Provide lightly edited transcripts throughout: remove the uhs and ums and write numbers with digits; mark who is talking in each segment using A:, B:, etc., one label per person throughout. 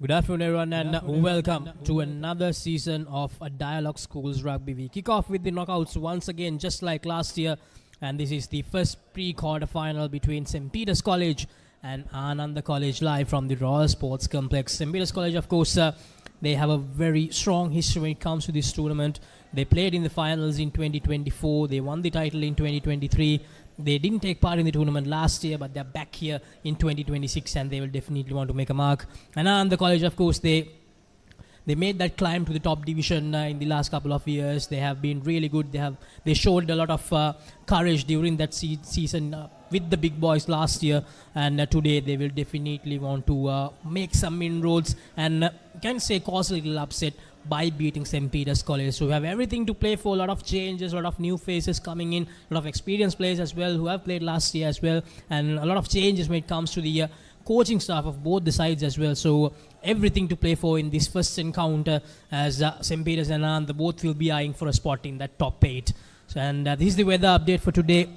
A: Good afternoon, everyone, and welcome to another season of a Dialog Schools Rugby. We kick off with the knockouts once again, just like last year, and this is the first pre-quarter final between St. Peter's College and Ananda College, live from the Royal Sports Complex. St. Peter's College, of course, they have a very strong history when it comes to this tournament. They played in the finals in 2024. They won the title in 2023. They didn't take part in the tournament last year, but they're back here in 2026, and they will definitely want to make a mark. And the college, of course, they made that climb to the top division in the last couple of years. They have been really good. They showed a lot of courage during that season with the big boys last year, and today they will definitely want to make some inroads and can say cause a little upset by beating St. Peter's College. So we have everything to play for, a lot of changes, a lot of new faces coming in, a lot of experienced players as well who have played last year as well, and a lot of changes when it comes to the coaching staff of both the sides as well. So everything to play for in this first encounter, as St. Peter's and Ananda both will be eyeing for a spot in that top 8. So, and this is the weather update for today.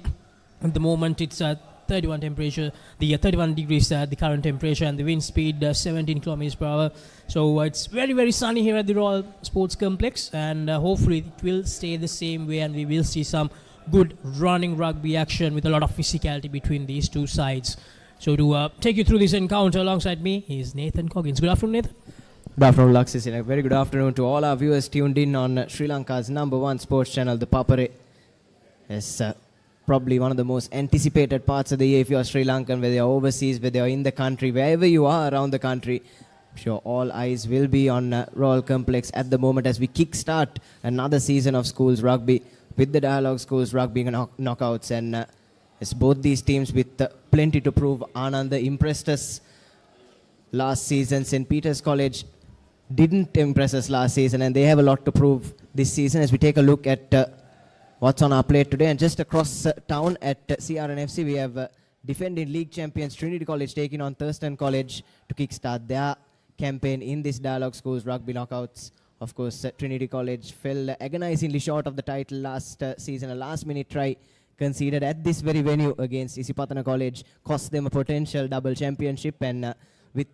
A: At the moment it's 31 temperature, the 31 degrees the current temperature, and the wind speed 17 kilometers per hour. So it's very, very sunny here at the Royal Sports Complex, and hopefully it will stay the same way, and we will see some good running rugby action with a lot of physicality between these two sides. So to take you through this encounter alongside me is Nathan Coggins. Good afternoon, Nathan.
B: Good afternoon, Luxis, and a very good afternoon to all our viewers tuned in on Sri Lanka's #1 sports channel, ThePapare. Yes, probably one of the most anticipated parts of the year if you're Sri Lankan, whether you're overseas, whether you're in the country, wherever you are around the country. I'm sure all eyes will be on Royal Complex at the moment as we kickstart another season of schools rugby with the Dialog Schools Rugby knockouts. And it's both these teams with plenty to prove. Ananda impressed us last season. St. Peter's College didn't impress us last season, and they have a lot to prove this season as we take a look at what's on our plate today. And just across town at CRNFC, we have defending league champions Trinity College taking on Thurston College to kickstart their campaign in this Dialog Schools Rugby knockouts. Of course, Trinity College fell agonizingly short of the title last season. A last-minute try conceded at this very venue against Isipatana College cost them a potential double championship, and with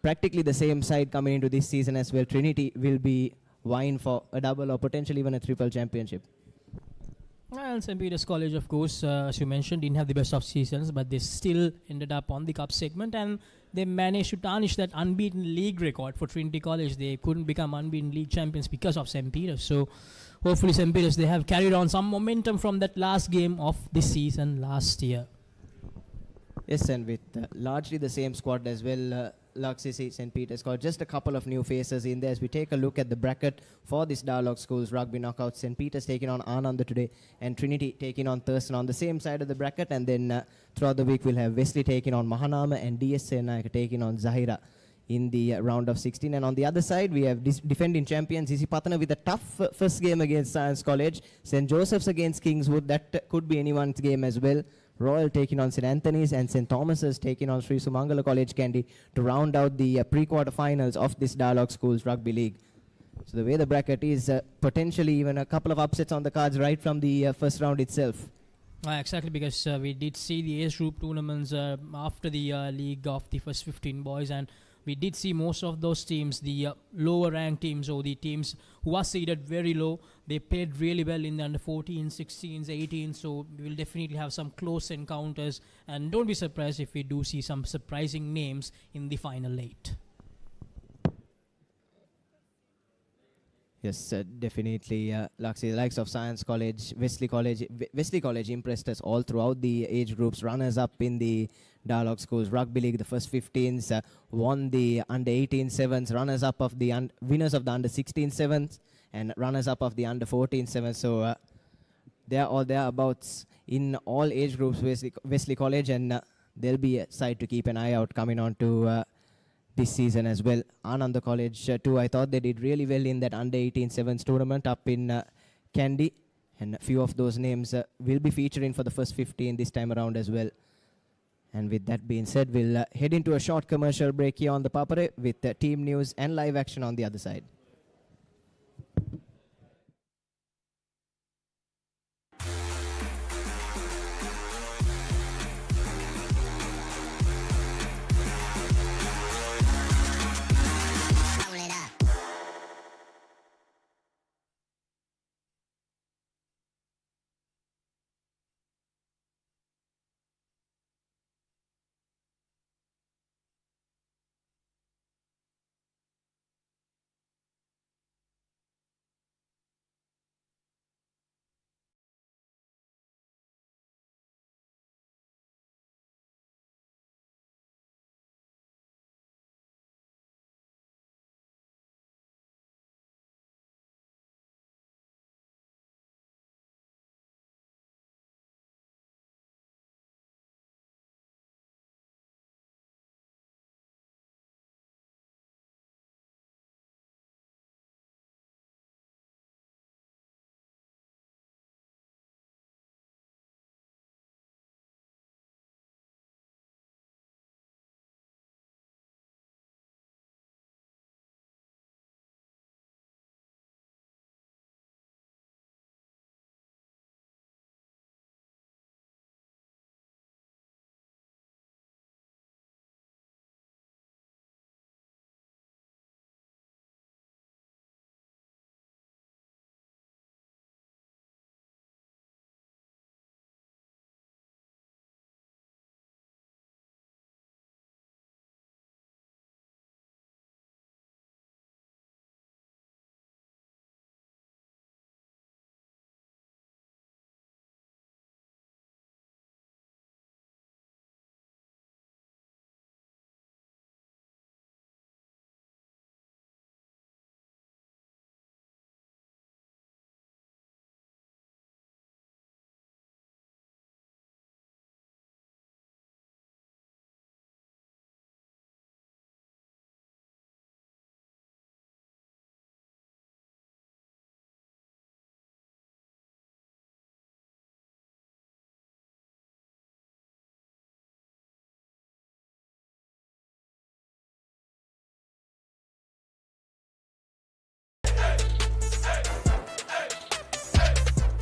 B: practically the same side coming into this season as well, Trinity will be vying for a double or potentially even a triple championship.
A: Well, St. Peter's College, of course, as you mentioned, didn't have the best of seasons, but they still ended up on the cup segment, and they managed to tarnish that unbeaten league record for Trinity College. They couldn't become unbeaten league champions because of St. Peter's. So hopefully St. Peter's, they have carried on some momentum from that last game of this season last year.
B: Yes, and with largely the same squad as well, Luxis, St. Peter's College. Just a couple of new faces in there as we take a look at the bracket for this Dialog Schools Rugby knockout. St. Peter's taking on Ananda today, and Trinity taking on Thurston on the same side of the bracket. And then throughout the week, we'll have Wesley taking on Mahanama and DSA Naik taking on Zahira in the round of 16. And on the other side, we have defending champions Isipatana with a tough first game against Science College. St. Joseph's against Kingswood. That could be anyone's game as well. Royal taking on St. Anthony's, and St. Thomas's taking on Sri Sumangala College Kandy to round out the pre-quarter finals of this Dialog Schools Rugby League. So the way the bracket is, potentially even a couple of upsets on the cards right from the first round itself.
A: Exactly, because we did see the age group tournaments after the league of the first 15 boys, and we did see most of those teams, the lower ranked teams or the teams who are seeded very low, they played really well in the under 14, 16s, 18s. So we will definitely have some close encounters, and don't be surprised if we do see some surprising names in the final 8.
B: Yes, definitely. Luxi, the likes of Science College, Wesley College impressed us all throughout the age groups. Runners up in the Dialog Schools Rugby League, the first 15s won the under 18 sevens, runners up of the winners of the under 16 sevens, and runners up of the under 14 sevens. So they're all thereabouts in all age groups, Wesley College, and they'll be a side to keep an eye out coming on to this season as well. Ananda College too, I thought they did really well in that under 18 sevens tournament up in Kandy, and a few of those names will be featuring for the first 15 this time around as well. And with that being said, we'll head into a short commercial break here on the Papare with team news and live action on the other side.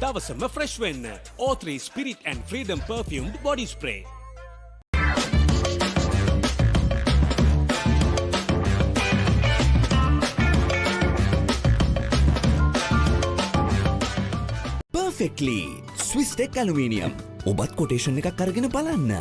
C: දවසම fresh වෙන්න. O3 Spirit and Freedom perfumed body spray.
D: Perfectly Swiss Tech Aluminium. ඔබත් quotation එකක් අරගෙන බලන්න.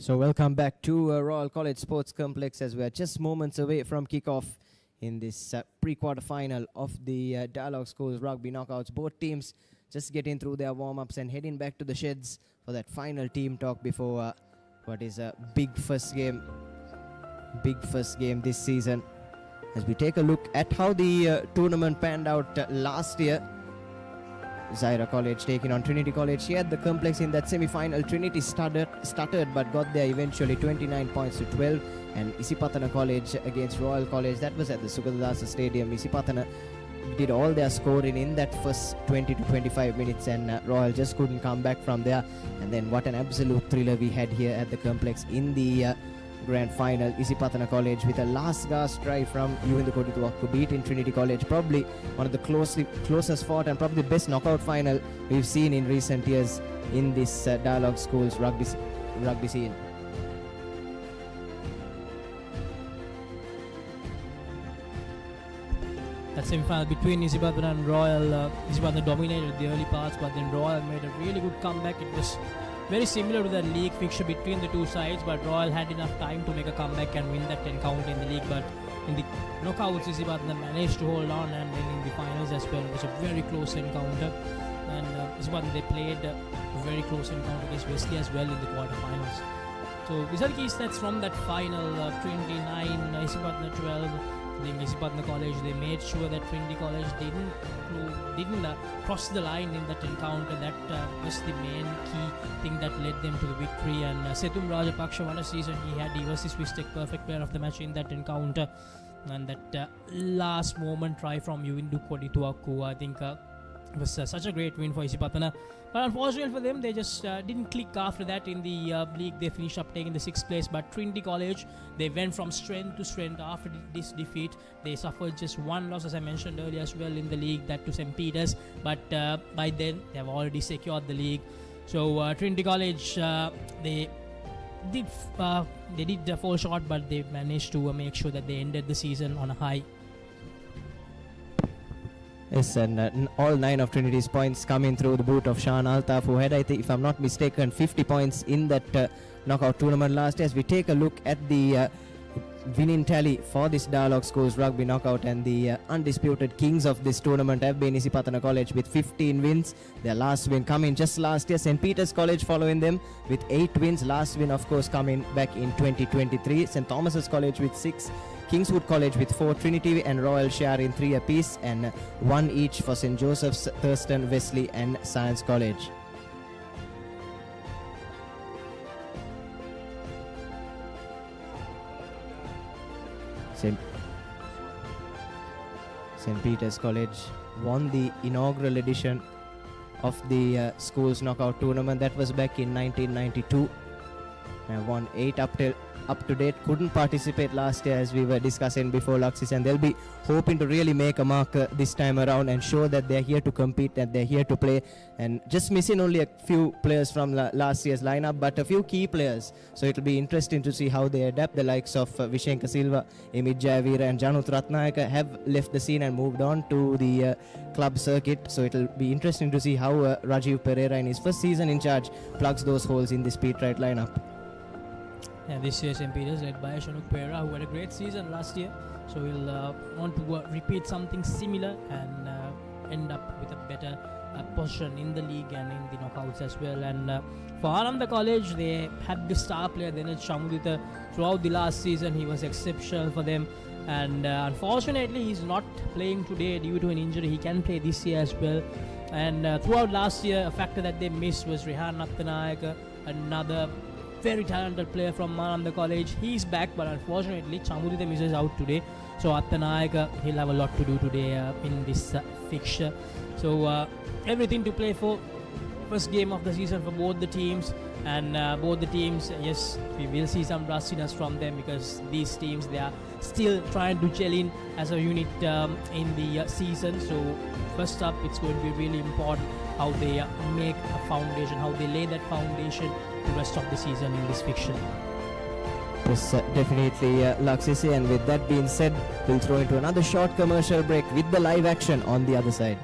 B: So welcome back to Royal College Sports Complex as we are just moments away from kickoff in this pre-quarter final of the Dialog Schools Rugby Knockouts. Both teams just getting through their warm-ups and heading back to the sheds for that final team talk before what is a big first game this season. As we take a look at how the tournament panned out last year, Zaira College taking on Trinity College here at the complex in that semi-final. Trinity stuttered but got there eventually, 29 points to 12. And Isipatana College against Royal College, that was at the Sugadasa Stadium. Isipatana did all their scoring in that first 20 to 25 minutes and Royal just couldn't come back from there. And then what an absolute thriller we had here at the complex in the grand final. Isipatana College with a last gasp try from Yuvindu Kodituakku beating Trinity College, probably one of the closest fought and probably the best knockout final we've seen in recent years in this Dialog Schools rugby scene.
A: That semi-final between Isipatana and Royal, Isipatana dominated the early parts, but then Royal made a really good comeback. It was very similar to the league fixture between the two sides, but Royal had enough time to make a comeback and win that 10 count in the league. But in the knockouts, Isipatana managed to hold on, and then in the finals as well, it was a very close encounter. And Isipatana, they played a very close encounter against Wesley as well in the quarterfinals. So result key stats from that final: Trinity 9, Isipatana 12. I think Isipatna College, they made sure that Trinity College didn't cross the line in that encounter. That was the main key thing that led them to the victory. And Sethum Rajapaksha, what a season he was the Swiss Tech perfect player of the match in that encounter. And that last moment try from Yuvindu Kodituaku, I think it was such a great win for Isipatana. But unfortunately for them, they just didn't click after that in the league. They finished up taking the 6th place. But Trinity College, they went from strength to strength after this defeat. They suffered just one loss, as I mentioned earlier as well, in the league, that to St. Peter's. But by then, they have already secured the league. So Trinity College, they did fall short, but they managed to make sure that they ended the season on a high.
B: Yes, and all 9 of Trinity's points coming through the boot of Shan Altaf, who had, I think, if I'm not mistaken, 50 points in that knockout tournament last year. As we take a look at the winning tally for this Dialog Schools Rugby knockout, and the undisputed kings of this tournament have been Isipatana College with 15 wins. Their last win coming just last year. St. Peter's College following them with 8 wins. Last win, of course, coming back in 2023. St. Thomas's College with 6. Kingswood College with 4, Trinity and Royal share in 3 apiece, and 1 each for St. Joseph's, Thurston, Wesley and Science College. St. Peter's College won the inaugural edition of the schools knockout tournament. That was back in 1992. And won 8 up to date. Couldn't participate last year, as we were discussing before, Luxis, and they'll be hoping to really make a mark this time around and show that they're here to compete and they're here to play. And just missing only a few players from last year's lineup, but a few key players. So it'll be interesting to see how they adapt. The likes of Vishenka Silva, Emit Jayavira and Janut Ratnayaka have left the scene and moved on to the club circuit. So it'll be interesting to see how Rajiv Pereira, in his first season in charge, plugs those holes in the speed right lineup.
A: And this year St. Peter's led by Shanuk Pereira, who had a great season last year. So we'll want to repeat something similar and end up with a better position in the league and in the knockouts as well. And for Ananda College, they had the star player Dennis Shamudita throughout the last season. He was exceptional for them. And unfortunately, he's not playing today due to an injury. He can play this year as well. And throughout last year, a factor that they missed was Rehan Nattanayaka, another very talented player from Ananda College. He's back, but unfortunately Chamudita misses out today. So Attanayaka, he'll have a lot to do today in this fixture. So everything to play for. First game of the season for both the teams, and both the teams, yes, we will see some rustiness from them, because these teams, they are still trying to gel in as a unit in the season. So first up, it's going to be really important how they make a foundation, how they lay that foundation the rest of the season in this fixture.
B: Yes, definitely, Laksisi. And with that being said, we'll throw into another short commercial break with the live action on the other side.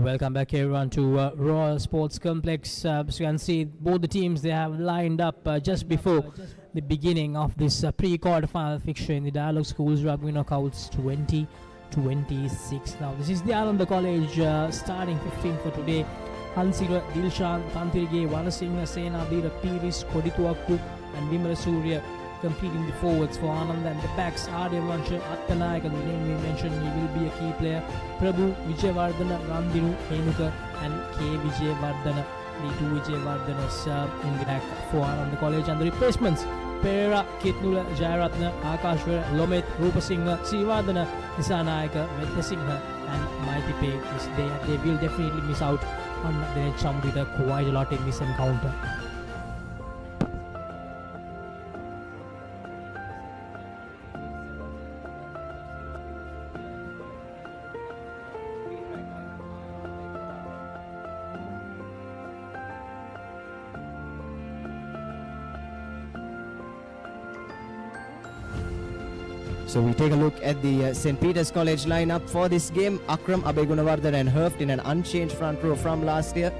A: Welcome back everyone to Royal Sports Complex. As you can see, both the teams they have lined up just before the beginning of this pre-quarter final fixture in the Dialog Schools Rugby Knockouts 2026. Now this is the Ananda College starting 15 for today. Hansila, Dilshan, Kantirige, Vanasingha, Sena, Dira, Piris, Kodituakku and Vimala Surya completing the forwards for Ananda, and the backs Arya Vansha, Attanayaka, the name we mentioned, he will be a key player. Prabhu, Vijayavardhana, Randinu, Henuka and K. Vijayavardhana, the two Vijayavardhanas in the back for Ananda College. And the replacements, Pereira, Kitnula, Jayaratna, Akashwara, Lomet, Rupasingha, Sivardhana, Nisanayaka, Vetasingha and Maitipe. They will definitely miss out on the net with quite a lot in this encounter.
B: So we take a look at the St. Peter's College lineup for this game. Akram, Abegunawardhan and Herft in an unchanged front row from last year.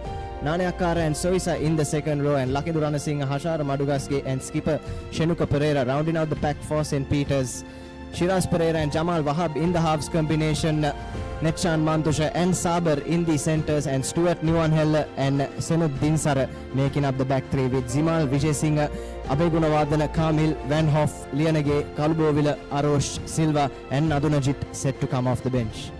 B: Nanayakara and Soisa in the second row, and Lakindu Ranasinghe, Hashara Madugaske and skipper Shenuka Pereira rounding out the pack for St. Peter's. Shiraz Pereira and Jamal Wahab in the halves combination. Netchan Mantusha and Saber in the centres, and Stuart Nuanhella and Senud Dinsara making up the back three with Zimal, Vijay Singh, Abegunawardhana, Kamil, Van Hoff, Lianage, Kalbovila, Arosh, Silva and Nadunajit set to come off the bench.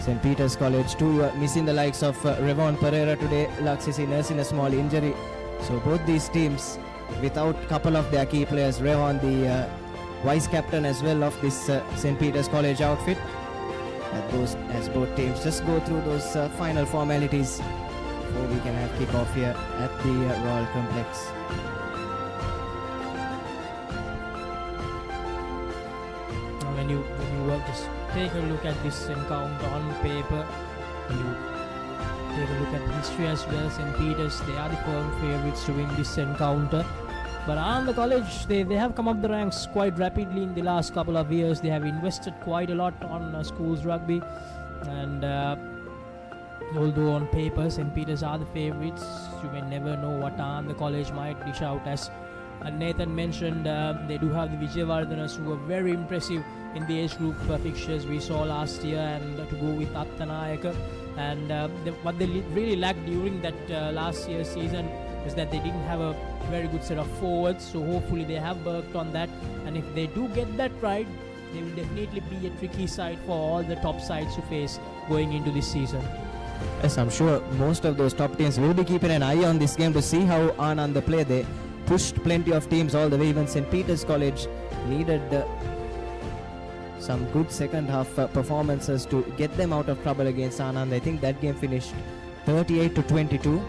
B: St. Peter's College too missing the likes of Revon Pereira today, Laksisi nursing a small injury. So both these teams without a couple of their key players. Revon the vice captain as well of this St. Peter's College outfit. As both teams just go through those final formalities before we can have kickoff here at the Royal Complex.
A: When you just take a look at this encounter on paper, when you take a look at the history as well, St. Peter's, they are the firm favourites to win this encounter. But Ananda College, they have come up the ranks quite rapidly in the last couple of years. They have invested quite a lot on schools rugby, and although on paper St. Peter's are the favourites, you may never know what Ananda College might dish out. As Nathan mentioned, they do have the Vijayavardhanas who were very impressive in the age group fixtures we saw last year, and to go with Attanayaka. And what they really lacked during that last year's season is that they didn't have a very good set of forwards, so hopefully they have worked on that, and if they do get that right, they will definitely be a tricky side for all the top sides to face going into this season.
B: Yes, I'm sure most of those top teams will be keeping an eye on this game to see how Ananda play. They pushed plenty of teams all the way. Even St. Peter's College needed some good second half performances to get them out of trouble against Ananda. I think that game finished 38-22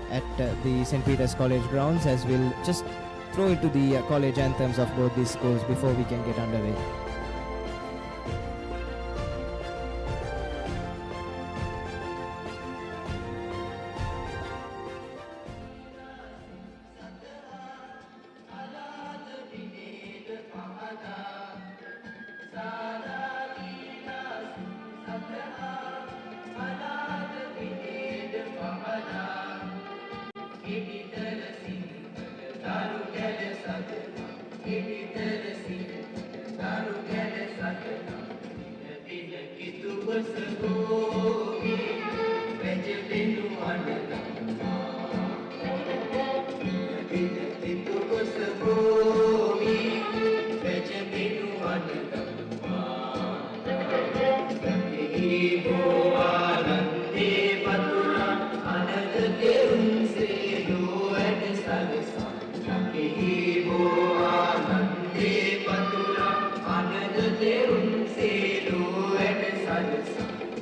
B: at the St. Peter's College grounds, as we'll just throw into the college anthems of both these schools before we can get underway.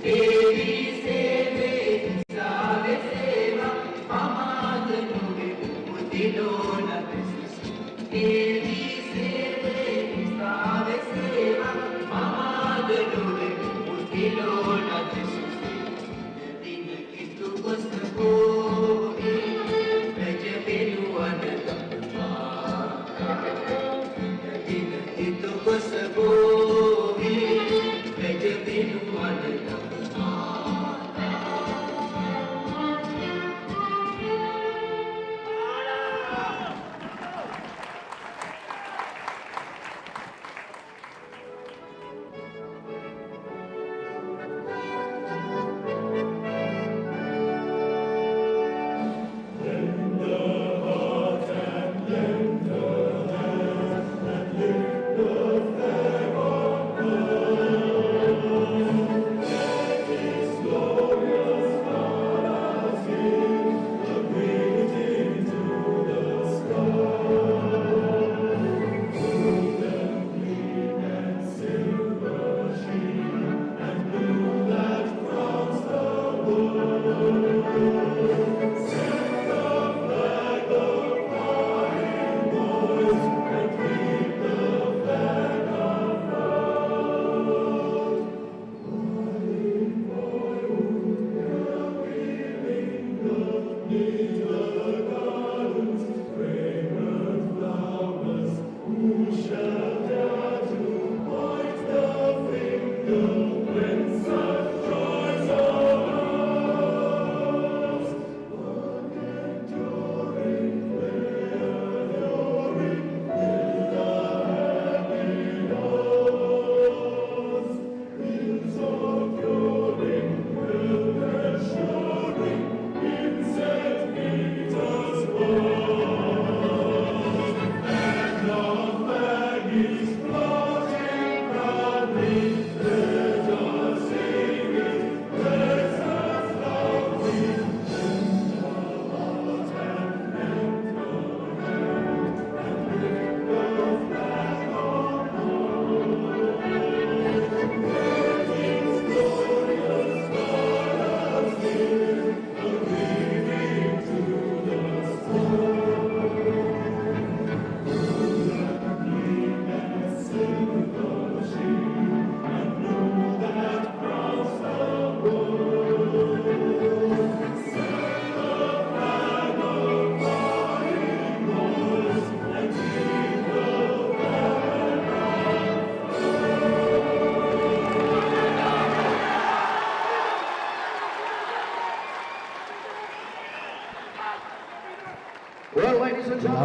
E: Devi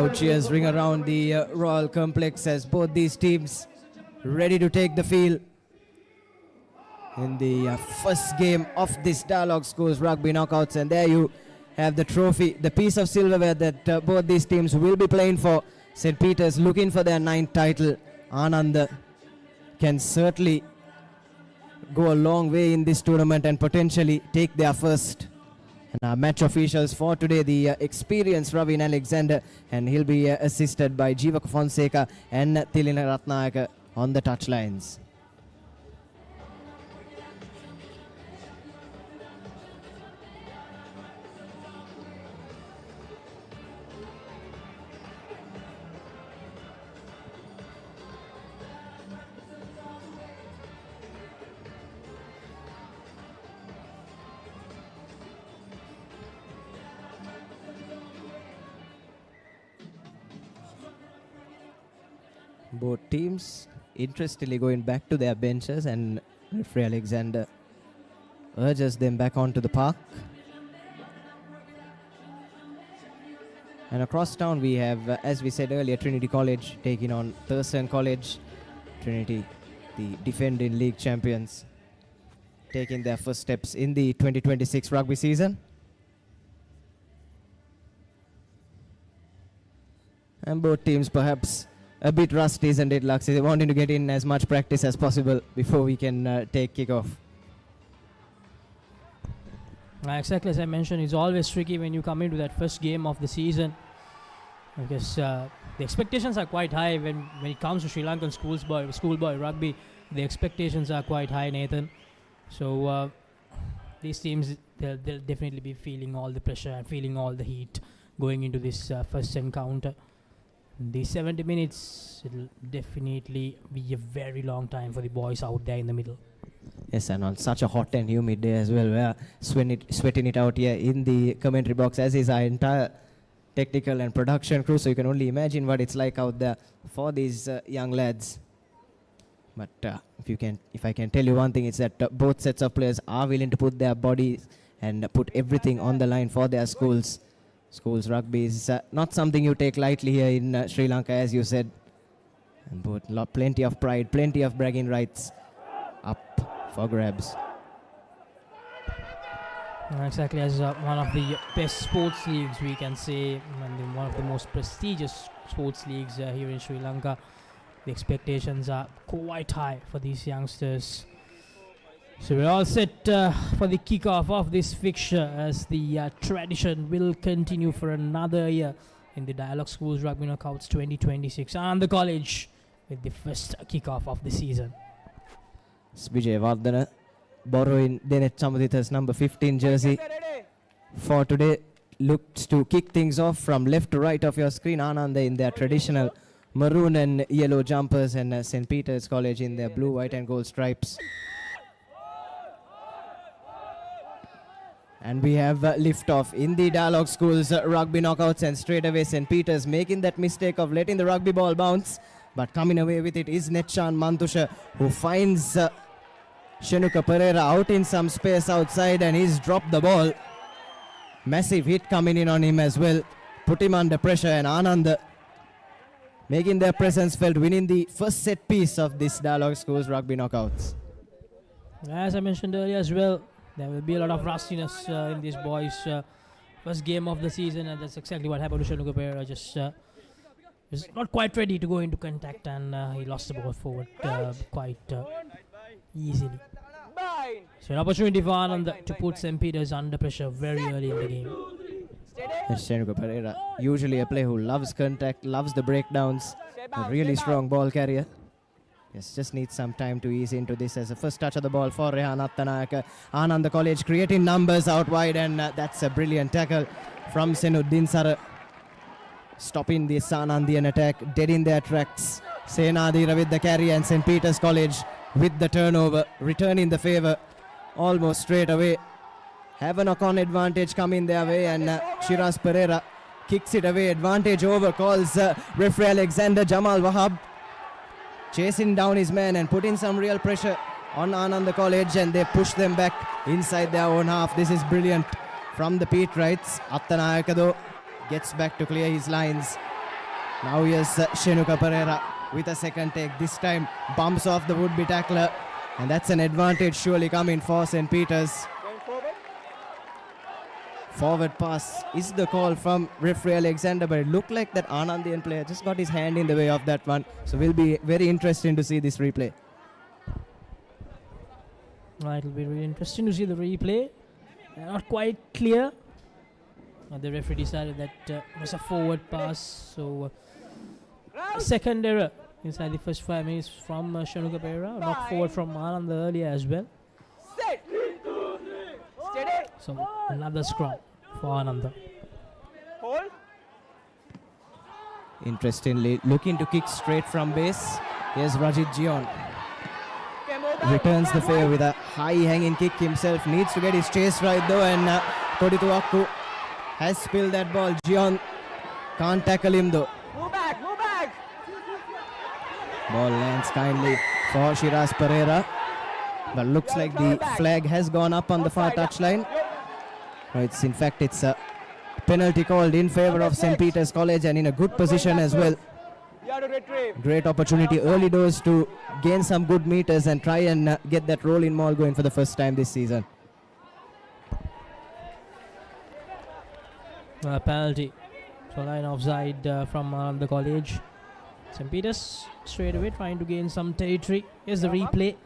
B: Loud cheers ring around the Royal Complex as both these teams ready to take the field in the first game of this Dialog Schools Rugby Knockouts. And there you have the trophy, the piece of silverware that both these teams will be playing for. St. Peter's looking for their 9th title. Ananda can certainly go a long way in this tournament and potentially take their first. And our match officials for today, the experienced Ravin Alexander, and he'll be assisted by Jeevaka Fonseca and Tilina Ratnayaka on the touchlines. Both teams interestingly going back to their benches, and referee Alexander urges them back onto the park. And across town we have, as we said earlier, Trinity College taking on Thurston College. Trinity, the defending league champions, taking their first steps in the 2026 rugby season. And both teams perhaps a bit rusty, isn't it, Luxy? They're wanting to get in as much practice as possible before we can take kickoff.
A: Exactly as I mentioned, it's always tricky when you come into that first game of the season, because the expectations are quite high when it comes to Sri Lankan schoolboy rugby. The expectations are quite high, Nathan. So these teams, they'll definitely be feeling all the pressure and feeling all the heat going into this first encounter. The 70 minutes, it'll definitely be a very long time for the boys out there in the middle.
B: Yes, and on such a hot and humid day as well, we're sweating it out here in the commentary box, as is our entire technical and production crew. So you can only imagine what it's like out there for these young lads. But if I can tell you one thing, it's that both sets of players are willing to put their bodies and put everything on the line for their schools. Schools rugby is not something you take lightly here in Sri Lanka, as you said. And both plenty of pride, plenty of bragging rights up for grabs.
A: Exactly, as one of the best sports leagues, we can say, and one of the most prestigious sports leagues here in Sri Lanka. The expectations are quite high for these youngsters. So we're all set for the kickoff of this fixture, as the tradition will continue for another year in the Dialog Schools Rugby Knockouts 2026. And the college with the first kickoff of the season.
B: Vijay Vardhana borrowing Denet Samaditha's number 15 jersey for today. Looks to kick things off from left to right of your screen. Ananda in their traditional maroon and yellow jumpers, and St. Peter's College in their blue, white and gold stripes. And we have lift-off in the Dialog Schools Rugby Knockouts, and straight away St. Peter's making that mistake of letting the rugby ball bounce, but coming away with it is Netchan Mantusha, who finds Shenuka Pereira out in some space outside, and he's dropped the ball. Massive hit coming in on him as well, put him under pressure, and Ananda making their presence felt, winning the first set piece of this Dialog Schools Rugby Knockouts.
A: As I mentioned earlier as well, there will be a lot of rustiness in these boys' first game of the season, and that's exactly what happened to Shenuka Pereira. Just was not quite ready to go into contact, and he lost the ball forward quite easily. So an opportunity for Ananda to put St. Peter's under pressure very early in the game.
B: Shenuka Pereira, usually a player who loves contact, loves the breakdowns, a really strong ball carrier. Yes, just needs some time to ease into this as a first touch of the ball for Rehan Attanayaka. Ananda College creating numbers out wide, and that's a brilliant tackle from Senuddin Sara. Stopping the Sanandian attack, dead in their tracks. Senadira with the carry, and St. Peter's College with the turnover, returning the favour almost straight away. Have a knock-on advantage coming their way, and Shiraz Pereira kicks it away. Advantage over, calls referee Alexander. Jamal Wahab chasing down his man and putting some real pressure on Ananda College, and they push them back inside their own half. This is brilliant from the Pete Wrights. Attanayaka though gets back to clear his lines. Now here's Shenuka Pereira with a second take. This time bumps off the would-be tackler. And that's an advantage surely coming for St. Peter's. Forward pass is the call from referee Alexander, but it looked like that Anandian player just got his hand in the way of that one. So will be very interesting to see this replay.
A: It will be really interesting to see the replay. Not quite clear. The referee decided that it was a forward pass. So second error inside the first 5 minutes from Shenuka Pereira. Knocked forward from Ananda earlier as well. So another scrum for Ananda.
B: Interestingly, looking to kick straight from base. Here's Rajit Gion. Returns the favour with a high hanging kick himself. Needs to get his chase right though, and Kodituakku has spilled that ball. Gion can't tackle him though.
E: Move back.
B: Ball lands kindly for Shiraz Pereira. But looks like the flag has gone up on the far touchline. In fact, it's a penalty called in favour of St. Peter's College, and in a good position as well. Great opportunity early doors to gain some good meters and try and get that rolling maul going for the first time this season.
A: Penalty. So line offside from the college. St. Peter's straight away trying to gain some territory. Here's the replay.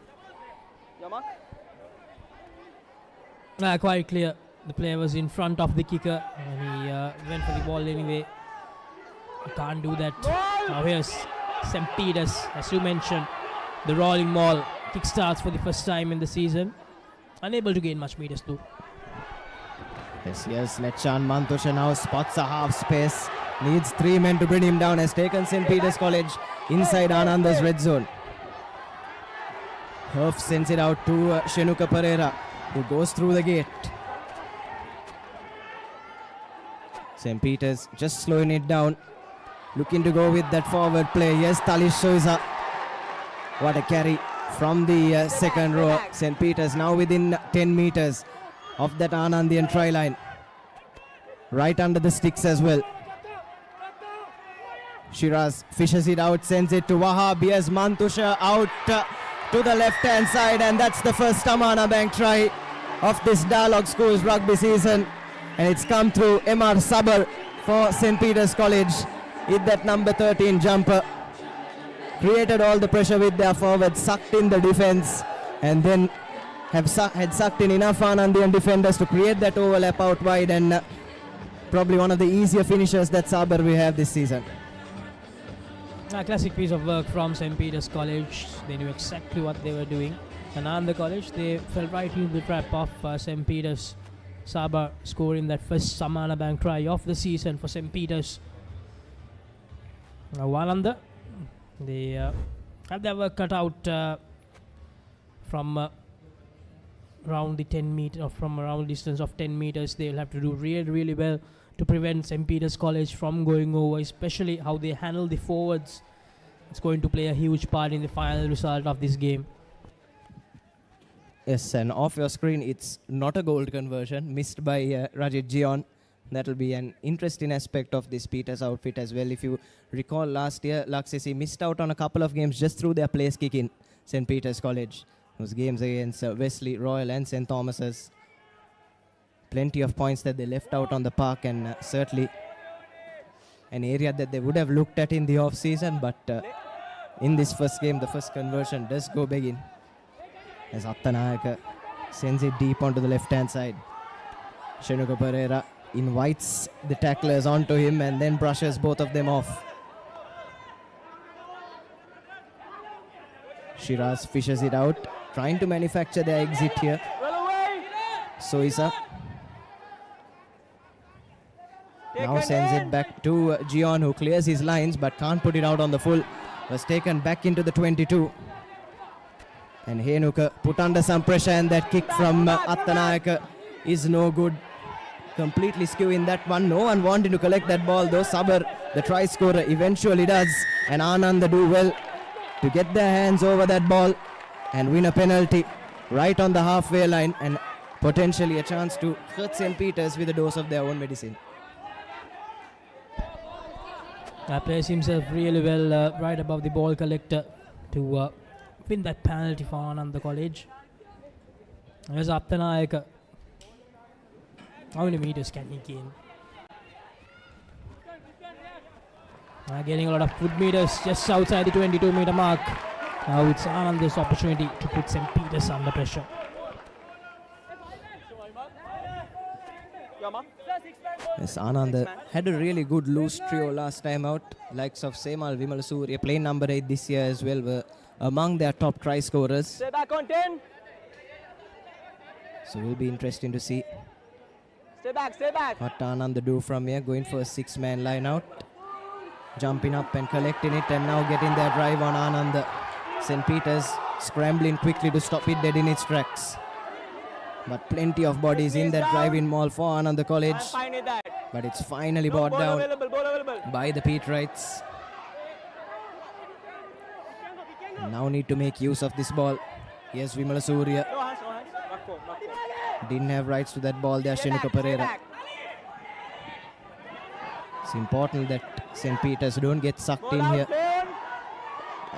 A: Quite clear. The player was in front of the kicker and he went for the ball anyway. You can't do that. Now here's St. Peter's, as you mentioned. The rolling maul kick starts for the first time in the season. Unable to gain much meters too.
B: Yes, Nechan Mantusha now spots a half space. Needs 3 men to bring him down. Has taken St. Peter's College inside Ananda's red zone. Herf sends it out to Shenuka Pereira, who goes through the gate. St. Peter's just slowing it down. Looking to go with that forward play. Yes, Talish Soiza. What a carry from the second row. St. Peter's now within 10 meters of that Anandian try line. Right under the sticks as well. Shiraz fishes it out, sends it to Wahab. Yes, Mantusha out to the left-hand side, and that's the first Amana Bank try of this Dialog Schools rugby season. And it's come through MR Sabar for St. Peter's College. Hit that number 13 jumper. Created all the pressure with their forward, sucked in the defense, and then had sucked in enough Anandian defenders to create that overlap out wide, and probably one of the easier finishers that Sabar we have this season.
A: A classic piece of work from St. Peter's College. They knew exactly what they were doing. And Ananda College, they fell right into the trap of St. Peter's. Sabar scoring that first Samana Bank try of the season for St. Peter's. Ananda, they have their work cut out from around the 10 meter, or from around distance of 10 meters. They'll have to do really well to prevent St. Peter's College from going over, especially how they handle the forwards. It's going to play a huge part in the final result of this game.
B: Yes, and off your screen, it's not a goal conversion, missed by Rajit Gion. That will be an interesting aspect of this Peters outfit as well. If you recall last year, Laksisi missed out on a couple of games just through their place kick in St. Peter's College. Those games against Wesley, Royal and St. Thomas's. Plenty of points that they left out on the park, and certainly an area that they would have looked at in the off-season, but in this first game, the first conversion does go begging, as Attanayaka sends it deep onto the left-hand side. Shenuka Pereira invites the tacklers onto him and then brushes both of them off. Shiraz fishes it out, trying to manufacture the exit here. Soisa now sends it back to Gion, who clears his lines but can't put it out on the full. Was taken back into the 22. And Henuka put under some pressure, and that kick from Attanayaka is no good. Completely skewing that one. No one wanted to collect that ball though. Sabar, the try scorer, eventually does. And Ananda do well to get their hands over that ball and win a penalty right on the halfway line, and potentially a chance to hurt St. Peter's with a dose of their own medicine.
A: Plays himself really well right above the ball collector to win that penalty for Ananda College. There's Aptanayaka. How many meters can he gain? Getting a lot of foot meters just outside the 22-meter mark. Now it's Ananda's opportunity to put St. Peter's under pressure.
B: Yes, Ananda had a really good loose trio last time out. Likes of Semal Vimalasuriya, playing number 8 this year as well, were among their top try scorers.
E: Stay back on 10.
B: So it will be interesting to see
E: Stay back.
B: what Ananda do from here. Going for a 6-man line out. Jumping up and collecting it, and now getting their drive on Ananda. St. Peter's scrambling quickly to stop it dead in its tracks. But plenty of bodies in that drive-in mall for Ananda College. But it's finally brought down by the Peterites. Now need to make use of this ball. Here's Vimalasuriya. Didn't have rights to that ball there, Shenika Pereira. It's important that St. Peter's don't get sucked in here.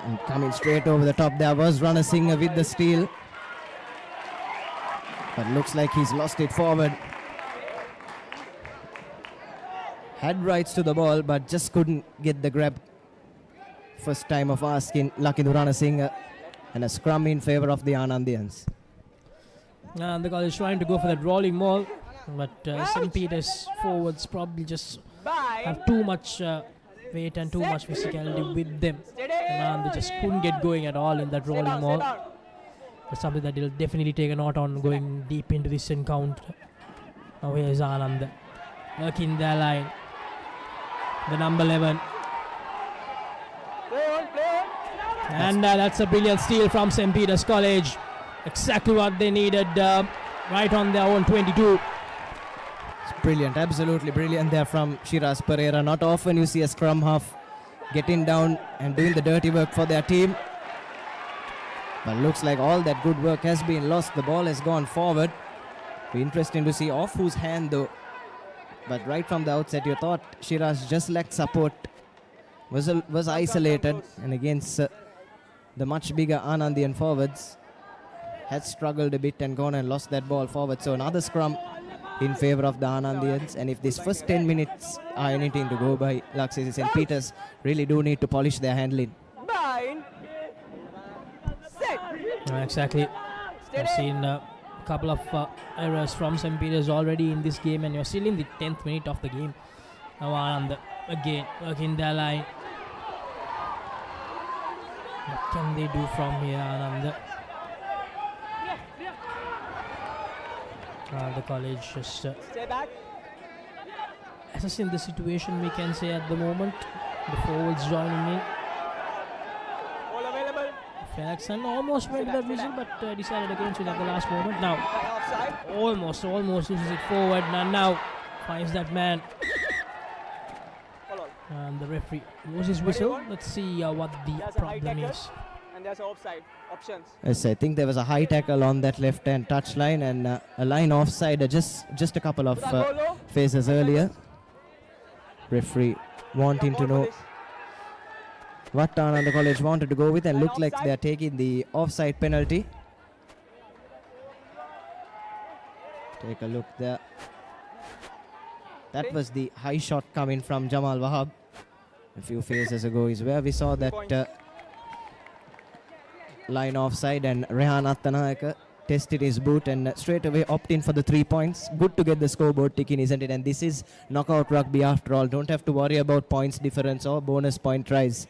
B: And coming straight over the top, there was Ranasinghe with the steal. But looks like he's lost it forward. Had rights to the ball, but just couldn't get the grab. First time of asking Lakindu Ranasinghe, and a scrum in favor of the Anandians.
A: And the college trying to go for that rolling maul, but St. Peter's forwards probably just have too much weight and too much physicality with them. And they just couldn't get going at all in that rolling maul. That's something that they'll definitely take a note on going deep into this encounter. Now here's Ananda working their line. The number 11. And that's a brilliant steal from St. Peter's College. Exactly what they needed right on their own 22.
B: It's brilliant, absolutely brilliant there from Shiraz Pereira. Not often you see a scrum half getting down and doing the dirty work for their team. But looks like all that good work has been lost. The ball has gone forward. Be interesting to see off whose hand though. But right from the outset you thought Shiraz just lacked support. Was isolated, and against the much bigger Anandian forwards had struggled a bit and gone and lost that ball forward. So another scrum in favor of the Anandians. And if this first 10 minutes are anything to go by, Laksisi St. Peter's really do need to polish their handling.
A: Exactly. I've seen a couple of errors from St. Peter's already in this game, and you're still in the 10th minute of the game. Now Ananda again working their line. What can they do from here, Ananda? The college just assessing the situation, we can say, at the moment. The forwards joining in. Felixson almost went to that whistle, but decided against it at the last moment. Now, almost loses it forward, and now finds that man. And the referee blows his whistle. Let's see what the problem is.
E: And there's offside options.
B: Yes, I think there was a high tackle on that left-hand touchline and a line offside just a couple of phases earlier. Referee wanting to know what Ananda College wanted to go with, and looked like they are taking the offside penalty. Take a look there. That was the high shot coming from Jamal Wahab a few phases ago, is where we saw that line offside, and Rehan Attanayaka tested his boot and straight away opting for the 3 points. Good to get the scoreboard ticking, isn't it? And this is knockout rugby after all. Don't have to worry about points difference or bonus point tries.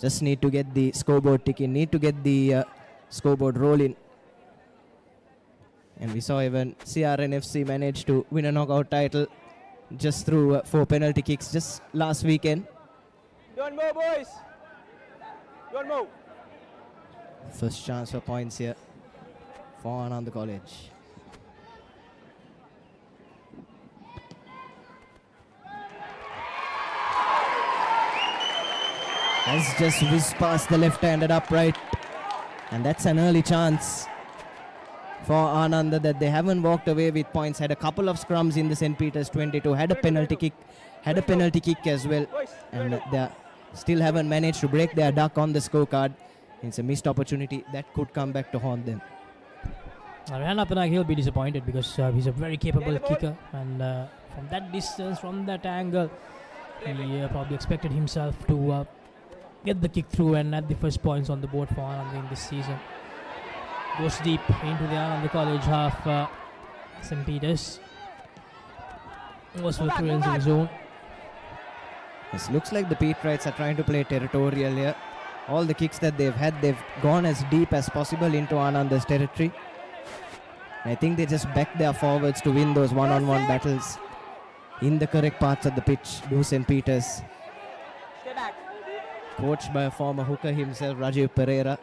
B: Just need to get the scoreboard ticking, need to get the scoreboard rolling. And we saw even CRNFC managed to win a knockout title just through 4 penalty kicks just last weekend.
E: Don't move, boys. Don't move.
B: First chance for points here for Ananda College. Has just whizzed past the left-handed upright, and that's an early chance for Ananda that they haven't walked away with points. Had a couple of scrums in the St. Peter's 22, had a penalty kick had a penalty kick as well, and they still haven't managed to break their duck on the scorecard. It's a missed opportunity that could come back to haunt them.
A: Ananda, he'll be disappointed because he's a very capable kicker, and from that distance, from that angle, he probably expected himself to get the kick through and add the first points on the board for Ananda in this season. Goes deep into the Ananda College half. St. Peter's goes for the clearance zone.
B: It looks like the Patriots are trying to play territorial here. All the kicks that they've had, they've gone as deep as possible into Ananda's territory. I think they just back their forwards to win those one-on-one battles in the correct parts of the pitch. Do St. Peter's. Coached by a former hooker himself, Rajiv Pereira,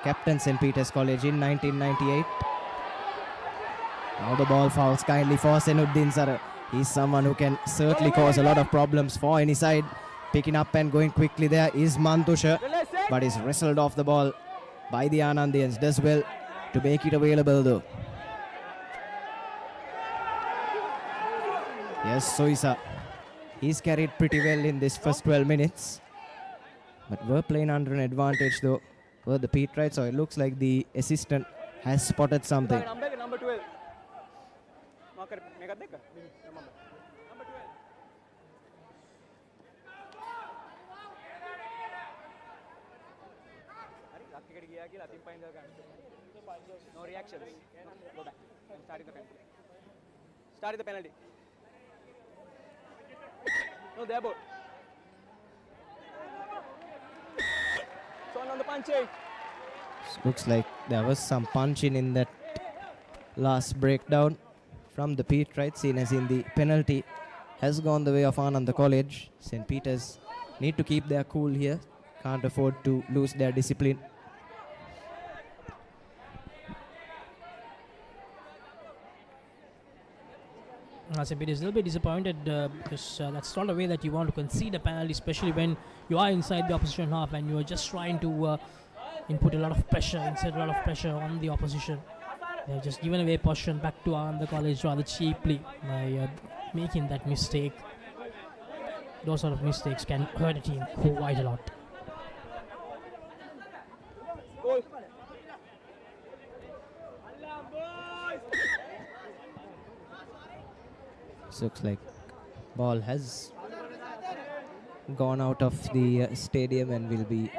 B: captain St. Peter's College in 1998. Now the ball fouls kindly for Senuddin Sara. He's someone who can certainly cause a lot of problems for any side. Picking up and going quickly there is Mantusha, but is wrestled off the ball by the Anandians. Does well to make it available though. Yes, Soisa. He's carried pretty well in this first 12 minutes. But we're playing under an advantage though. Were the Patriots, so it looks like the assistant has spotted something.
E: Number 12. No reactions. Go back. Starting the penalty. Starting the penalty. No, they're both. So on the punching.
B: Looks like there was some punching in that last breakdown from the Patriots, seen as in the penalty has gone the way of Ananda College. St. Peter's need to keep their cool here. Can't afford to lose their discipline.
A: St. Peter's a little bit disappointed because that's not the way that you want to concede a penalty, especially when you are inside the opposition half and you are just trying to input a lot of pressure, insert a lot of pressure on the opposition. They've just given away possession back to Ananda College rather cheaply by making that mistake. Those sort of mistakes can hurt a team quite a lot.
E: Goal.
B: Looks like ball has gone out of the stadium and will be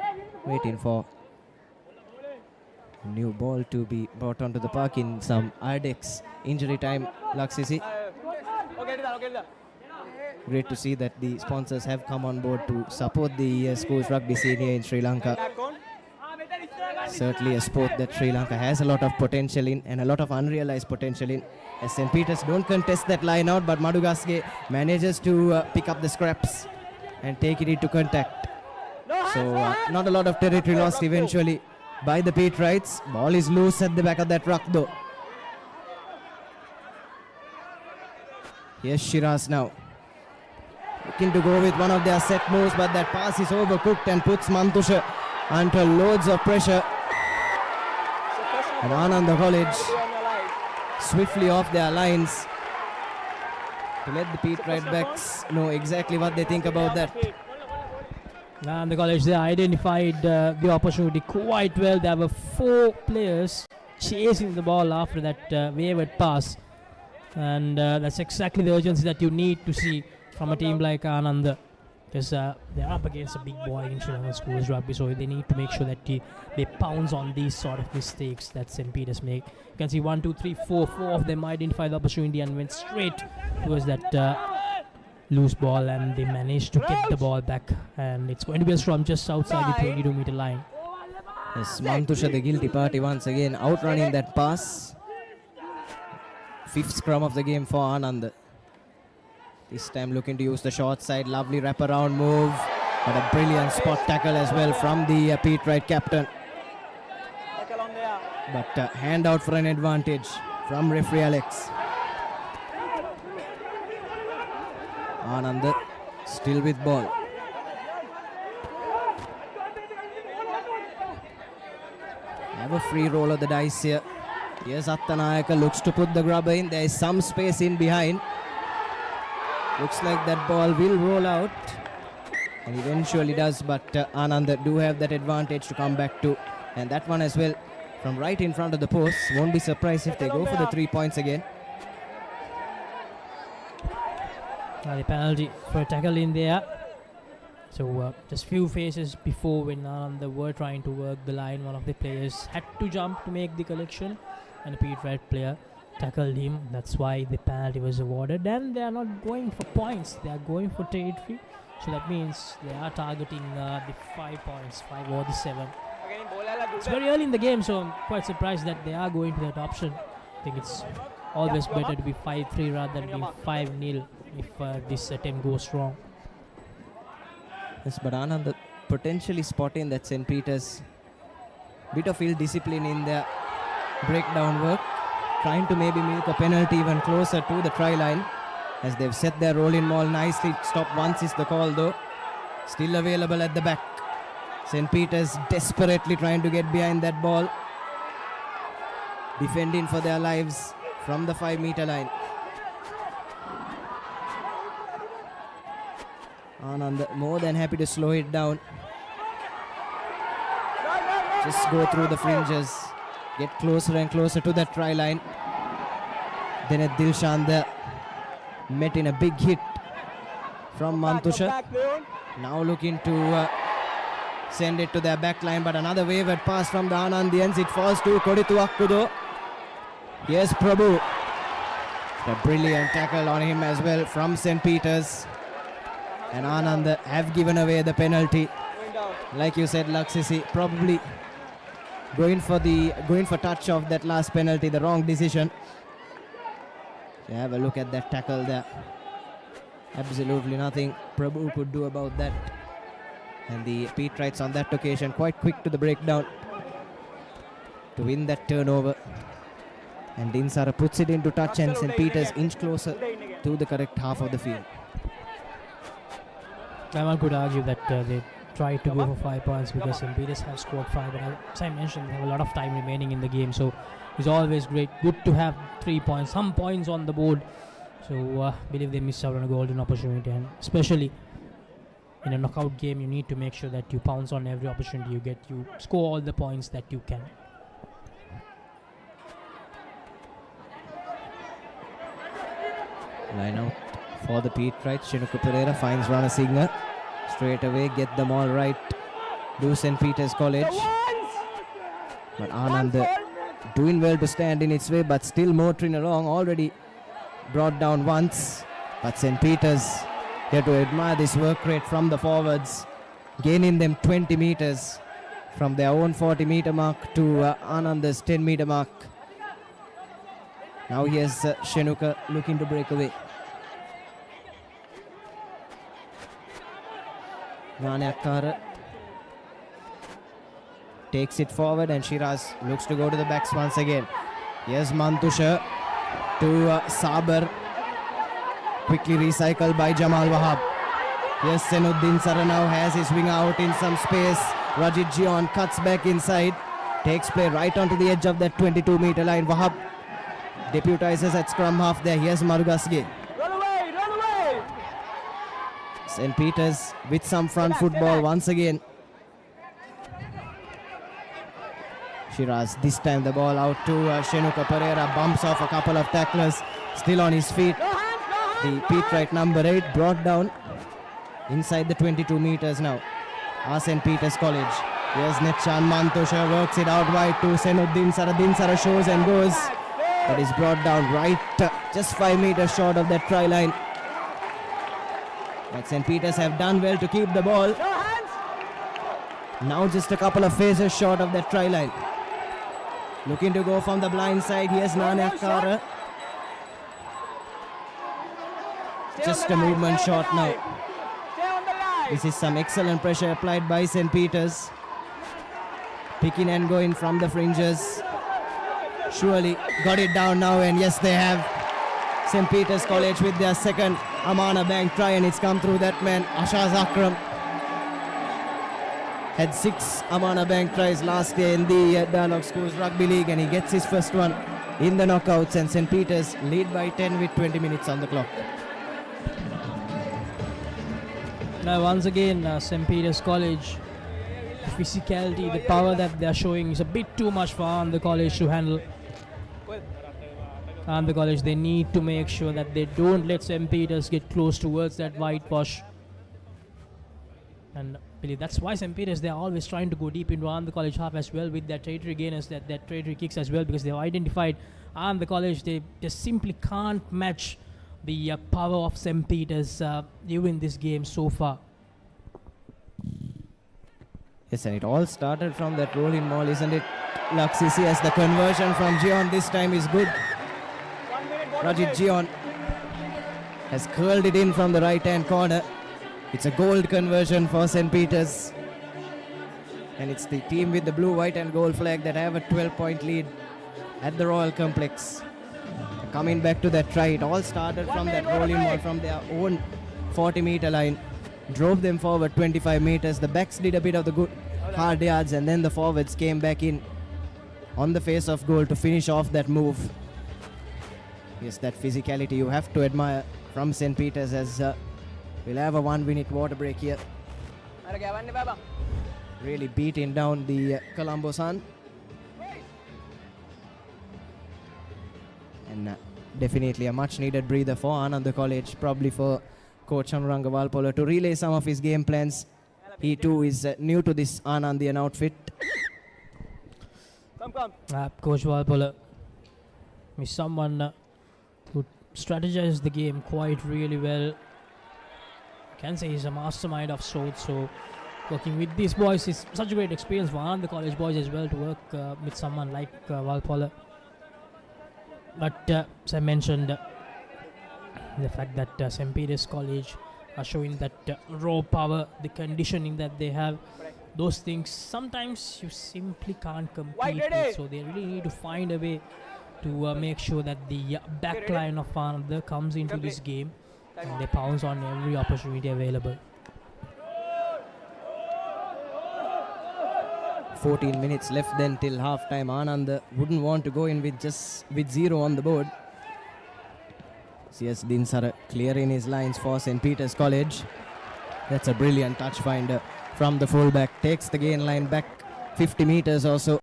B: waiting for a new ball to be brought onto the park in some Ardex injury time. Laksisi. Great to see that the sponsors have come on board to support the school's rugby scene here in Sri Lanka. Certainly a sport that Sri Lanka has a lot of potential in and a lot of unrealized potential in. As St. Peter's don't contest that line out, but Madugaske manages to pick up the scraps and take it into contact. So not a lot of territory lost eventually by the Patriots. Ball is loose at the back of that ruck though. Here's Shiraz now. Looking to go with one of their set moves, but that pass is overcooked and puts Mantusha under loads of pressure. And Ananda College swiftly off their lines to let the Patriot backs know exactly what they think about that.
A: And the college, they identified the opportunity quite well. There were 4 players chasing the ball after that wayward pass. And that's exactly the urgency that you need to see from a team like Ananda. Because they're up against a big boy in Sri Lanka schools rugby, so they need to make sure that they pounce on these sort of mistakes that St. Peter's make. You can see 1, 2, 3, 4 of them identified the opportunity and went straight towards that loose ball, and they managed to get the ball back, and it's going to be a scrum just outside the 22-meter line.
B: Yes, Mantusha, the guilty party, once again outrunning that pass. 5th scrum of the game for Ananda. This time looking to use the short side. Lovely wraparound move. But a brilliant spot tackle as well from the Patriot captain. But hand out for an advantage from referee Alex. Ananda still with ball. Have a free roll of the dice here. Here's Attanayaka, looks to put the grubber in. There is some space in behind. Looks like that ball will roll out. And eventually does, but Ananda do have that advantage to come back to. And that one as well from right in front of the post. Won't be surprised if they go for the 3 points again.
A: The penalty for a tackle in there. So just few phases before, when Ananda were trying to work the line, one of the players had to jump to make the collection, and the Pete Red player tackled him. That's why the penalty was awarded. And they are not going for points, they are going for territory. So that means they are targeting the 5 points, 5 or the 7. It's very early in the game, so I'm quite surprised that they are going to that option. I think it's always better to be 5-3 rather than being 5-0 if this attempt goes wrong.
B: Yes, but Ananda potentially spotting that St. Peter's bit of ill discipline in their breakdown work, trying to maybe milk a penalty even closer to the try line, as they've set their rolling maul nicely. Stop once is the call though. Still available at the back. St. Peter's desperately trying to get behind that ball, defending for their lives from the 5-meter line. Ananda more than happy to slow it down. Just go through the fringes, get closer and closer to that try line. Then at Dilshan there, met in a big hit from Mantusha. Now looking to send it to their back line, but another wayward pass from the Anandians. It falls to Koditu Akkudo. Here's Prabhu. A brilliant tackle on him as well from St. Peter's. And Ananda have given away the penalty. Like you said, Laksisi, probably going for touch of that last penalty, the wrong decision. So have a look at that tackle there. Absolutely nothing Prabhu could do about that. And the Peterites on that occasion quite quick to the breakdown to win that turnover. And Dinsara puts it into touch, and St. Peter's inch closer to the correct half of the field.
A: One could argue that they tried to go for 5 points because St. Peter's have scored 5, but as I mentioned, they have a lot of time remaining in the game, so it's always good to have 3 points, some points on the board. So I believe they missed out on a golden opportunity, and especially in a knockout game, you need to make sure that you pounce on every opportunity you get, you score all the points that you can.
B: Line out for the Peterites. Shinuka Pereira finds Ranasinghe. Straight away, get them all right. Do St. Peter's College. But Ananda doing well to stand in its way, but still motoring along. Already brought down once. But St. Peter's here to admire this work rate from the forwards, gaining them 20 meters from their own 40-meter mark to Ananda's 10-meter mark. Now here's Shenuka looking to break away. Nanayakkara takes it forward, and Shiraz looks to go to the backs once again. Here's Mantusha to Sabar. Quickly recycled by Jamal Wahab. Here's Senuddin Sara now has his wing out in some space. Rajit Jion cuts back inside. Takes play right onto the edge of that 22-meter line. Wahab deputizes at scrum half there. Here's Marugasge.
E: Run away!
B: St. Peter's with some front football once again. Shiraz, this time the ball out to Shenuka Pereira. Bumps off a couple of tacklers. Still on his feet. The Peterite number 8 brought down inside the 22 meters now. St. Peter's College. Here's Netchan Mantosha, works it out wide to Senuddin Sara. Dinsara shows and goes, but is brought down right just 5 meters short of that try line. But St. Peter's have done well to keep the ball. Now just a couple of phases short of that try line. Looking to go from the blind side. Here's Nanayakkara. Just a movement shot now. This is some excellent pressure applied by St. Peter's. Picking and going from the fringes. Surely got it down now, and yes, they have. St. Peter's College with their second Amana Bank try, and it's come through that man, Ashaz Akram. Had 6 Amana Bank tries last year in the Dialog Schools Rugby League, and he gets his first one in the knockouts, and St. Peter's lead by 10 with 20 minutes on the clock.
A: Now once again, St. Peter's College, the physicality, the power that they are showing is a bit too much for Ananda College to handle. Ananda College, they need to make sure that they don't let St. Peter's get close towards that whitewash. And believe that's why St. Peter's, they are always trying to go deep into Ananda College half as well with their territory gainers, that territory kicks as well, because they have identified Ananda College, they just simply can't match the power of St. Peter's during this game so far.
B: Yes, and it all started from that rolling maul, isn't it? Laksisi, as the conversion from Gion this time is good. Rajit Gion has curled it in from the right-hand corner. It's a gold conversion for St. Peter's. And it's the team with the blue, white and gold flag that have a 12-point lead at the Royal Complex. Coming back to that try, it all started from that rolling maul from their own 40-meter line. Drove them forward 25 meters. The backs did a bit of the good hard yards, and then the forwards came back in on the face of goal to finish off that move. Yes, that physicality you have to admire from St. Peter's, as we'll have a 1-minute water break here. Really beating down the Colombo Sun. And definitely a much needed breather for Ananda College, probably for Coach Anuranga Valpola to relay some of his game plans. He too is new to this Anandian outfit.
A: Coach Valpola is someone who strategizes the game quite really well. I can say he's a mastermind of sorts, so working with these boys is such a great experience for Ananda College boys as well, to work with someone like Valpola. But as I mentioned, the fact that St. Peter's College are showing that raw power, the conditioning that they have, those things sometimes you simply can't compete with. So they really need to find a way to make sure that the back line of Ananda comes into this game and they pounce on every opportunity available.
B: 14 minutes left then till half time. Ananda wouldn't want to go in with 0 on the board. CS Dinsara clearing his lines for St. Peter's College. That's a brilliant touch finder from the fullback. Takes the gain line back 50 meters or so.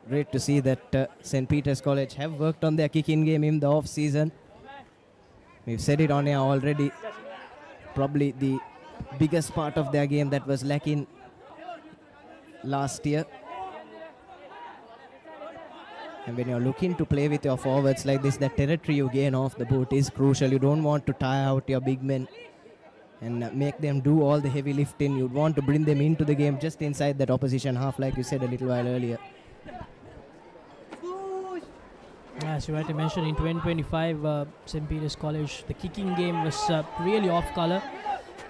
B: Great to see that St. Peter's College have worked on their kicking game in the off season. We've said it on here already. Probably the biggest part of their game that was lacking last year. And when you're looking to play with your forwards like this, the territory you gain off the boot is crucial. You don't want to tire out your big men and make them do all the heavy lifting. You'd want to bring them into the game just inside that opposition half, like you said a little while earlier.
A: As you rightly mentioned, in 2025, St. Peter's College, the kicking game was really off color.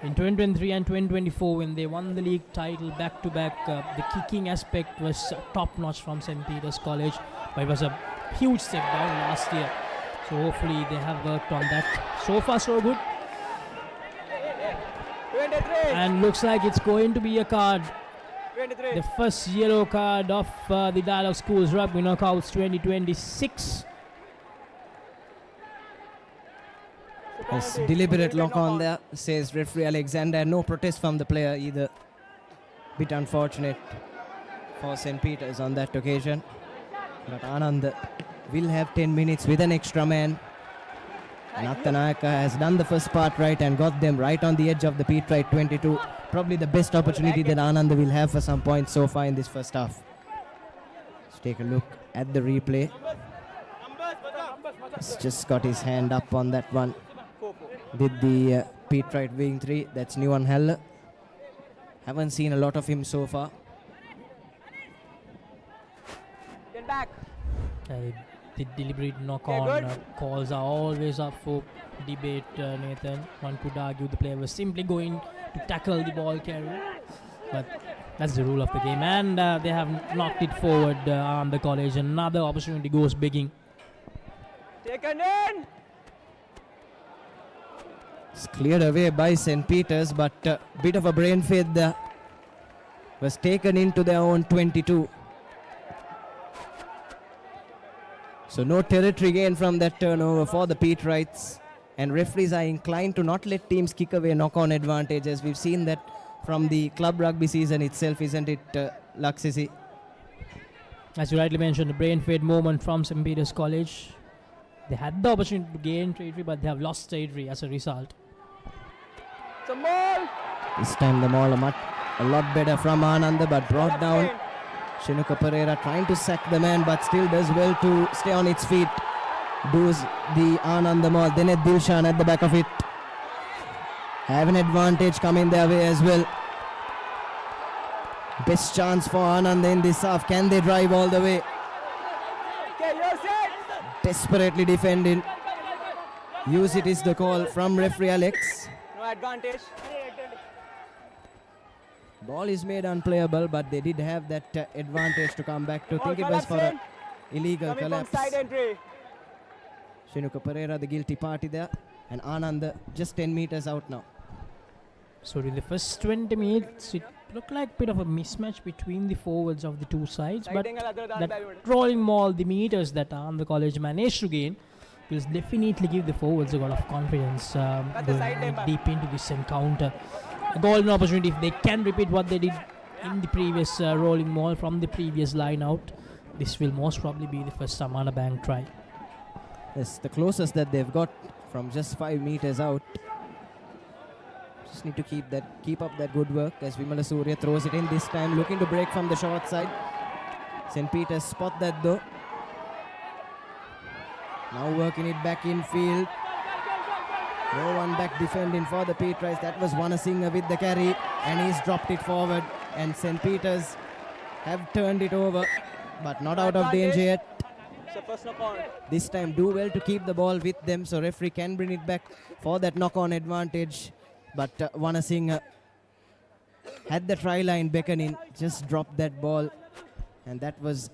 A: In 2023 and 2024, when they won the league title back-to-back, the kicking aspect was top-notch from St. Peter's College, but it was a huge step down last year. So hopefully they have worked on that. So far, so good.
E: 23.
A: And looks like it's going to be a card.
E: 23.
A: The first yellow card of the Dialog Schools Rugby Knockouts 2026.
B: Yes, deliberate lock on there, says referee Alexander. No protest from the player either. Bit unfortunate for St. Peter's on that occasion. But Ananda will have 10 minutes with an extra man. Nathanayaka has done the first part right and got them right on the edge of the Pete right 22. Probably the best opportunity that Ananda will have for some points so far in this first half. Let's take a look at the replay. He's just got his hand up on that one. Did the Pete right wing 3. That's Nuan Heller. Haven't seen a lot of him so far.
E: Get back.
A: The deliberate knock-on calls are always up for debate, Nathan. One could argue the player was simply going to tackle the ball carrier, but that's the rule of the game. And they have knocked it forward on the college. Another opportunity goes begging.
E: Taken in.
B: It's cleared away by St. Peter's, but a bit of a brain fade there. Was taken into their own 22. So no territory gain from that turnover for the Pete Rights. And referees are inclined to not let teams kick away knock-on advantages. We've seen that from the club rugby season itself, isn't it, Laksisi?
A: As you rightly mentioned, the brain fade moment from St. Peter's College. They had the opportunity to gain territory, but they have lost territory as a result.
E: It's a maul.
B: This time the maul a lot better from Ananda, but brought down. Shinuka Pereira trying to sack the man, but still does well to stay on its feet. Does the Ananda maul. Then at Dilshan at the back of it. Have an advantage coming their way as well. Best chance for Ananda in this half. Can they drive all the way?
E: Okay, you're set.
B: Desperately defending. Use it is the call from referee Alex.
E: No advantage.
B: Ball is made unplayable, but they did have that advantage to come back to. Think it was for an illegal
E: Coming
B: collapse.
E: from side entry.
B: Shinuka Pereira, the guilty party there, and Ananda just 10 meters out now.
A: So in the first 20 minutes, it looked like a bit of a mismatch between the forwards of the two sides. But that rolling maul, the meters that the college managed to gain, will definitely give the forwards a lot of confidence going deep into this encounter. A golden opportunity if they can repeat what they did in the previous rolling maul from the previous line out. This will most probably be the first Samana Bank try.
B: Yes, the closest that they've got from just 5 meters out. Just need to keep up that good work as Vimala Surya throws it in this time, looking to break from the short side. St. Peter's spot that though. Now working it back in field. No one back defending for the Petrais. That was Vanasinghe with the carry, and he's dropped it forward. And St. Peter's have turned it over, but not out of danger yet.
E: So first knock-on.
B: This time do well to keep the ball with them, so referee can bring it back for that knock-on advantage. But Vanasinghe had the try line beckoning, just dropped that ball, and that was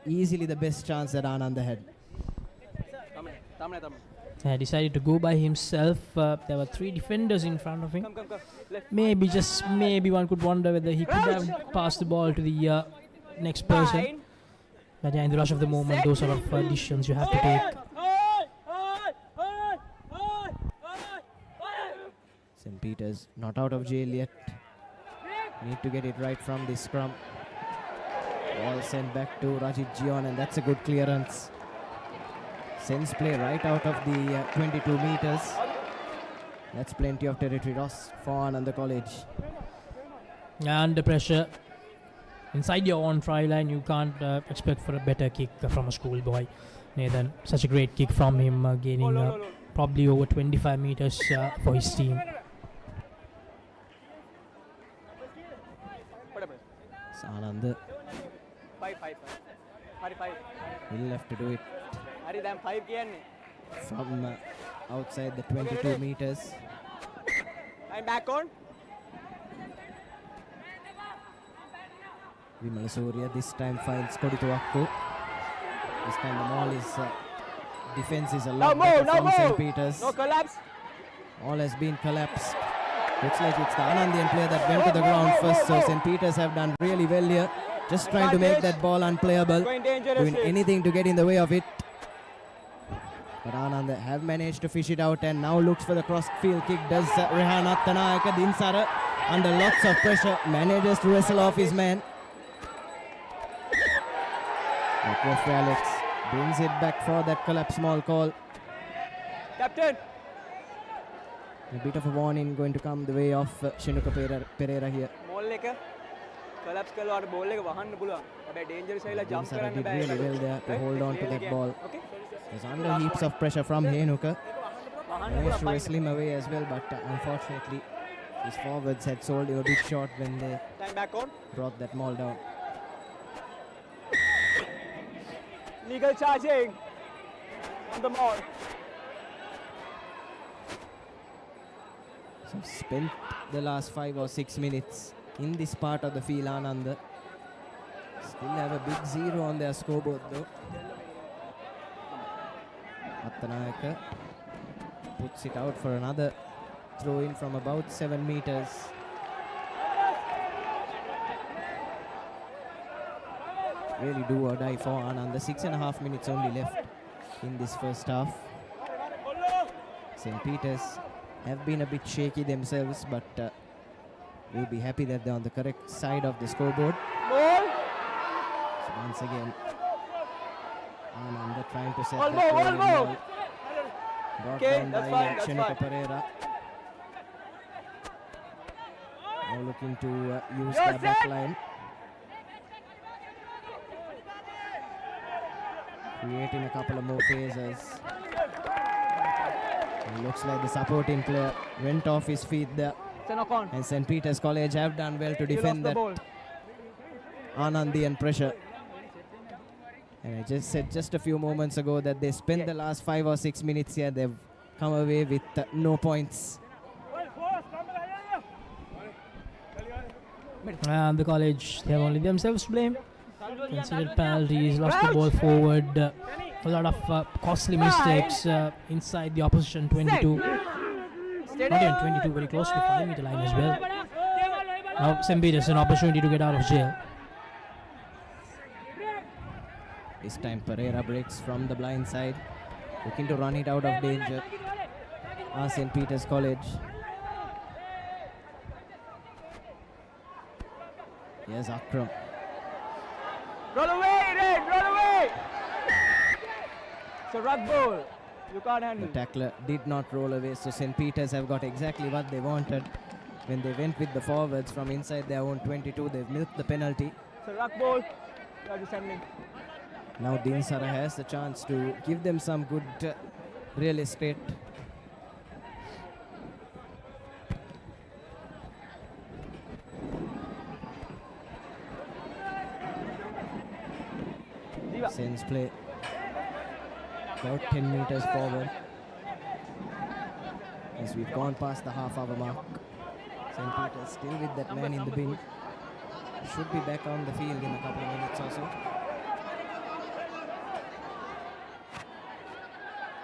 B: easily the best chance that Ananda had.
A: Decided to go by himself. There were 3 defenders in front of him.
E: Come. Left.
A: Maybe one could wonder whether he could have passed the ball to the next person.
E: Fine.
A: But yeah, in the rush of the moment, those sort of decisions you have to take.
B: St. Peter's not out of jail yet. Need to get it right from the scrum. Ball sent back to Rajit Gion, and that's a good clearance. Sends play right out of the 22 meters. That's plenty of territory lost for Ananda College.
A: Under pressure, inside your own try line, you can't expect for a better kick from a schoolboy. Nathan, such a great kick from him, gaining probably over 25 meters for his team.
B: So Ananda
E: 5.
B: will have to do it
E: Hari them 5 kiyanne.
B: from outside the 22 meters.
E: I'm back on.
B: Vimala Surya this time finds Kodituakku. This time the maul is defense is a lot better from St. Peter's.
E: No collapse.
B: All has been collapsed. Looks like it's the Anandian player that went to the ground first, so St. Peter's have done really well here. Just trying to make that ball unplayable,
E: Going dangerous.
B: doing anything to get in the way of it. But Ananda have managed to fish it out, and now looks for the cross field kick. Does Rehan Attanayaka Dinsara under lots of pressure, manages to wrestle off his man. But referee Alex brings it back for that collapse small call.
E: Captain.
B: A bit of a warning going to come the way of Shinuka Pereira here.
E: Ball එක collapse කරලා ball එක වහන්න පුළුවන්. හැබැයි dangerous වෙලා jump
B: Dinsara
E: කරන්න
B: did
E: බෑ.
B: really well there to hold on to that ball.
E: Okay.
B: Was under heaps of pressure from Henuka. Managed to wrestle him away as well, but unfortunately his forwards had sold him a bit short when they
E: Time back on.
B: brought that maul down.
E: Legal charging on the ball.
B: So spent the last 5 or 6 minutes in this part of the field. Ananda still have a big 0 on their scoreboard though. Attanayaka puts it out for another throw in from about 7 meters. Really do or die for Ananda. 6.5 minutes only left in this first half. St. Peter's have been a bit shaky themselves, but we'll be happy that they're on the correct side of the scoreboard.
E: Ball.
B: So once again, Ananda trying to set
E: Ball,
B: that
E: ball,
B: rolling
E: ball.
B: ball. Brought
E: Okay,
B: down
E: that's
B: by
E: fine, that's
B: Kshanika
E: fine.
B: Pereira. Now looking to use
E: You're
B: their
E: set.
B: back line. Creating a couple of more phases. It looks like the supporting player went off his feet there.
E: It's a knock on.
B: And St. Peter's College have done well to
E: You lost
B: defend
E: the
B: that
E: ball.
B: Anandian pressure. And I just said just a few moments ago that they spent the last 5 or 6 minutes here. They've come away with no points.
A: And the college, they have only themselves to blame. Considered penalties, lost the ball forward. A lot of costly mistakes inside the opposition 22. Not even 22, very close to the 5-meter line as well. Now St. Peter's an opportunity to get out of jail.
B: This time Pereira breaks from the blind side, looking to run it out of danger. St. Peter's College. Here's Akram.
E: Roll away, Red, roll away. It's a rug ball. You can't
B: The
E: handle.
B: tackler did not roll away, so St. Peter's have got exactly what they wanted. When they went with the forwards from inside their own 22, they've milked the penalty.
E: It's a rug ball. You are just handling.
B: Now Dinsara has the chance to give them some good real estate. Sends play about 10 meters forward. As we've gone past the half-hour mark. St. Peter's still with that man in the bin. Should be back on the field in a couple of minutes or so.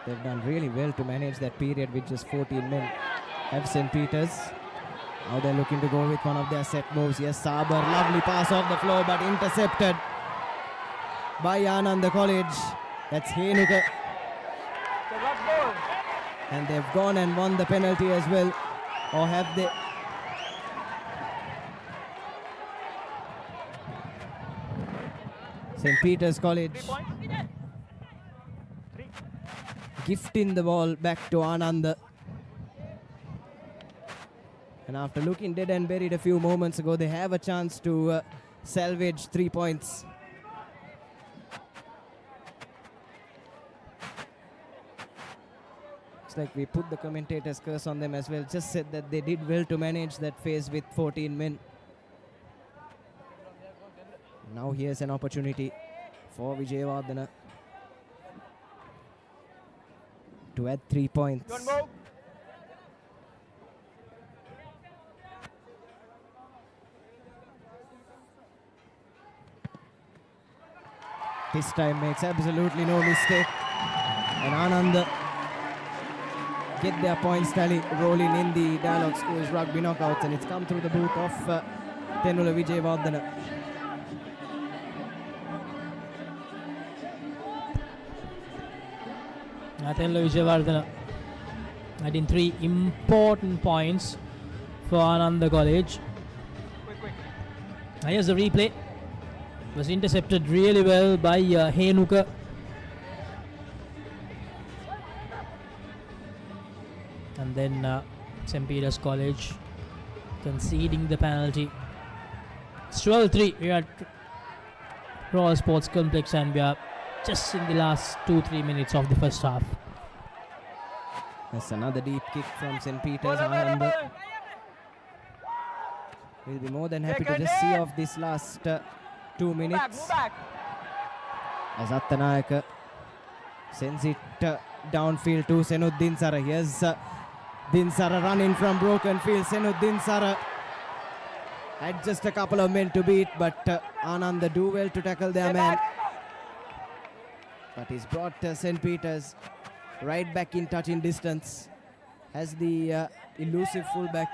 B: They've done really well to manage that period with just 14 men. Have St. Peter's. Now they're looking to go with one of their set moves. Yes, Saber, lovely pass off the floor, but intercepted by Ananda College. That's Henuka.
E: It's a rug ball.
B: And they've gone and won the penalty as well. Or have they? St. Peter's College
E: 3 points.
B: gifting the ball back to Ananda. And after looking dead and buried a few moments ago, they have a chance to salvage 3 points. Looks like we put the commentator's curse on them as well. Just said that they did well to manage that phase with 14 men. Now here's an opportunity for Vijayawardena to add 3 points.
E: Don't move.
B: This time makes absolutely no mistake. And Ananda get their points tally rolling in the Dialog Schools Rugby Knockouts, and it's come through the boot of Tenula Vijayawardena.
A: Tenula Vijayawardena adding 3 important points for Ananda College. Here's the replay. Was intercepted really well by Henuka. And then St. Peter's College conceding the penalty. It's 12-3. We are at Royal Sports Complex and we are just in the last 2-3 minutes of the first half.
B: That's another deep kick from St. Peter's. Ananda will be more than happy to just see off this last 2 minutes.
E: Move back.
B: As Attanayaka sends it downfield to Senuddin Sara. Here's Dinsara running from broken field. Senuddin Sara had just a couple of men to beat, but Ananda do well to tackle their man. But he's brought St. Peter's right back in touching distance. Has the elusive fullback.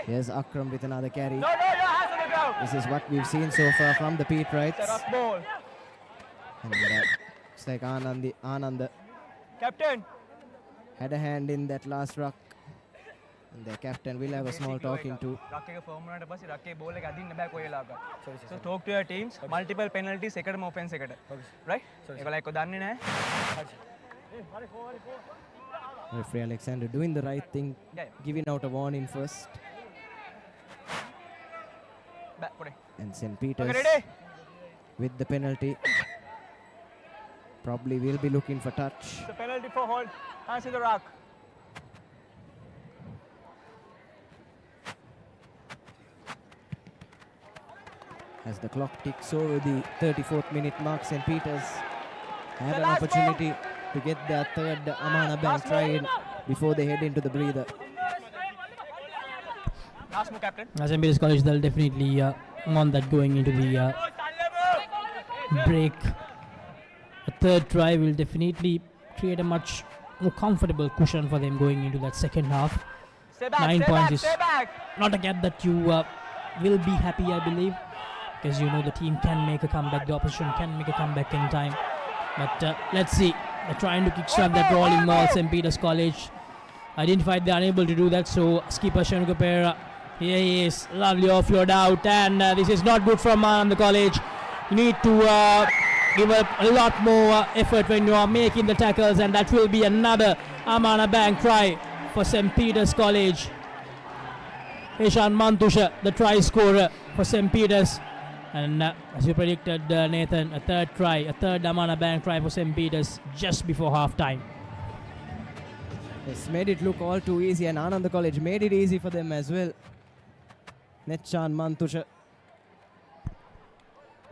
B: Here's Akram with another carry.
E: No, your hands on the ground.
B: This is what we've seen so far from the Pete Wrights.
E: It's a rough ball.
B: And it's like Ananda
E: Captain.
B: had a hand in that last ruck. And the captain will have a small talking to.
E: Ruck එක form වුණාට පස්සේ ruck එකේ ball එක අදින්න බෑ කොයි වෙලාවක. So talk to your teams. Multiple penalties එකටම offense එකට. Right? ඒගොල්ලෝ එක්ක දන්නේ නැහැ.
B: Referee Alexander doing the right thing, giving out a warning first. And St. Peter's with the penalty. Probably will be looking for touch.
E: The penalty for hold. Hands in the ruck.
B: As the clock ticks over the 34th minute mark, St. Peter's had an opportunity to get their third Amana Bank try in before they head into the breather.
E: Last move, Captain.
A: St. Peter's College, they'll definitely want that going into the break. A third try will definitely create a much more comfortable cushion for them going into that second half.
E: Stay back,
A: 9 points is
E: stay back.
A: not a gap that you will be happy, I believe, because you know the team can make a comeback, the opposition can make a comeback in time. But let's see, they're trying to kickstart that rolling ball. St. Peter's College identified they're unable to do that, so skipper Shanukapera, here he is, lovely offload out, and this is not good from the college. You need to give up a lot more effort when you are making the tackles, and that will be another Amana Bank try for St. Peter's College. Ishan Mantusha, the try scorer for St. Peter's. And as you predicted, Nathan, a third try, a third Amana Bank try for St. Peter's just before half time.
B: It's made it look all too easy, and Ananda College made it easy for them as well. Netchan Mantusha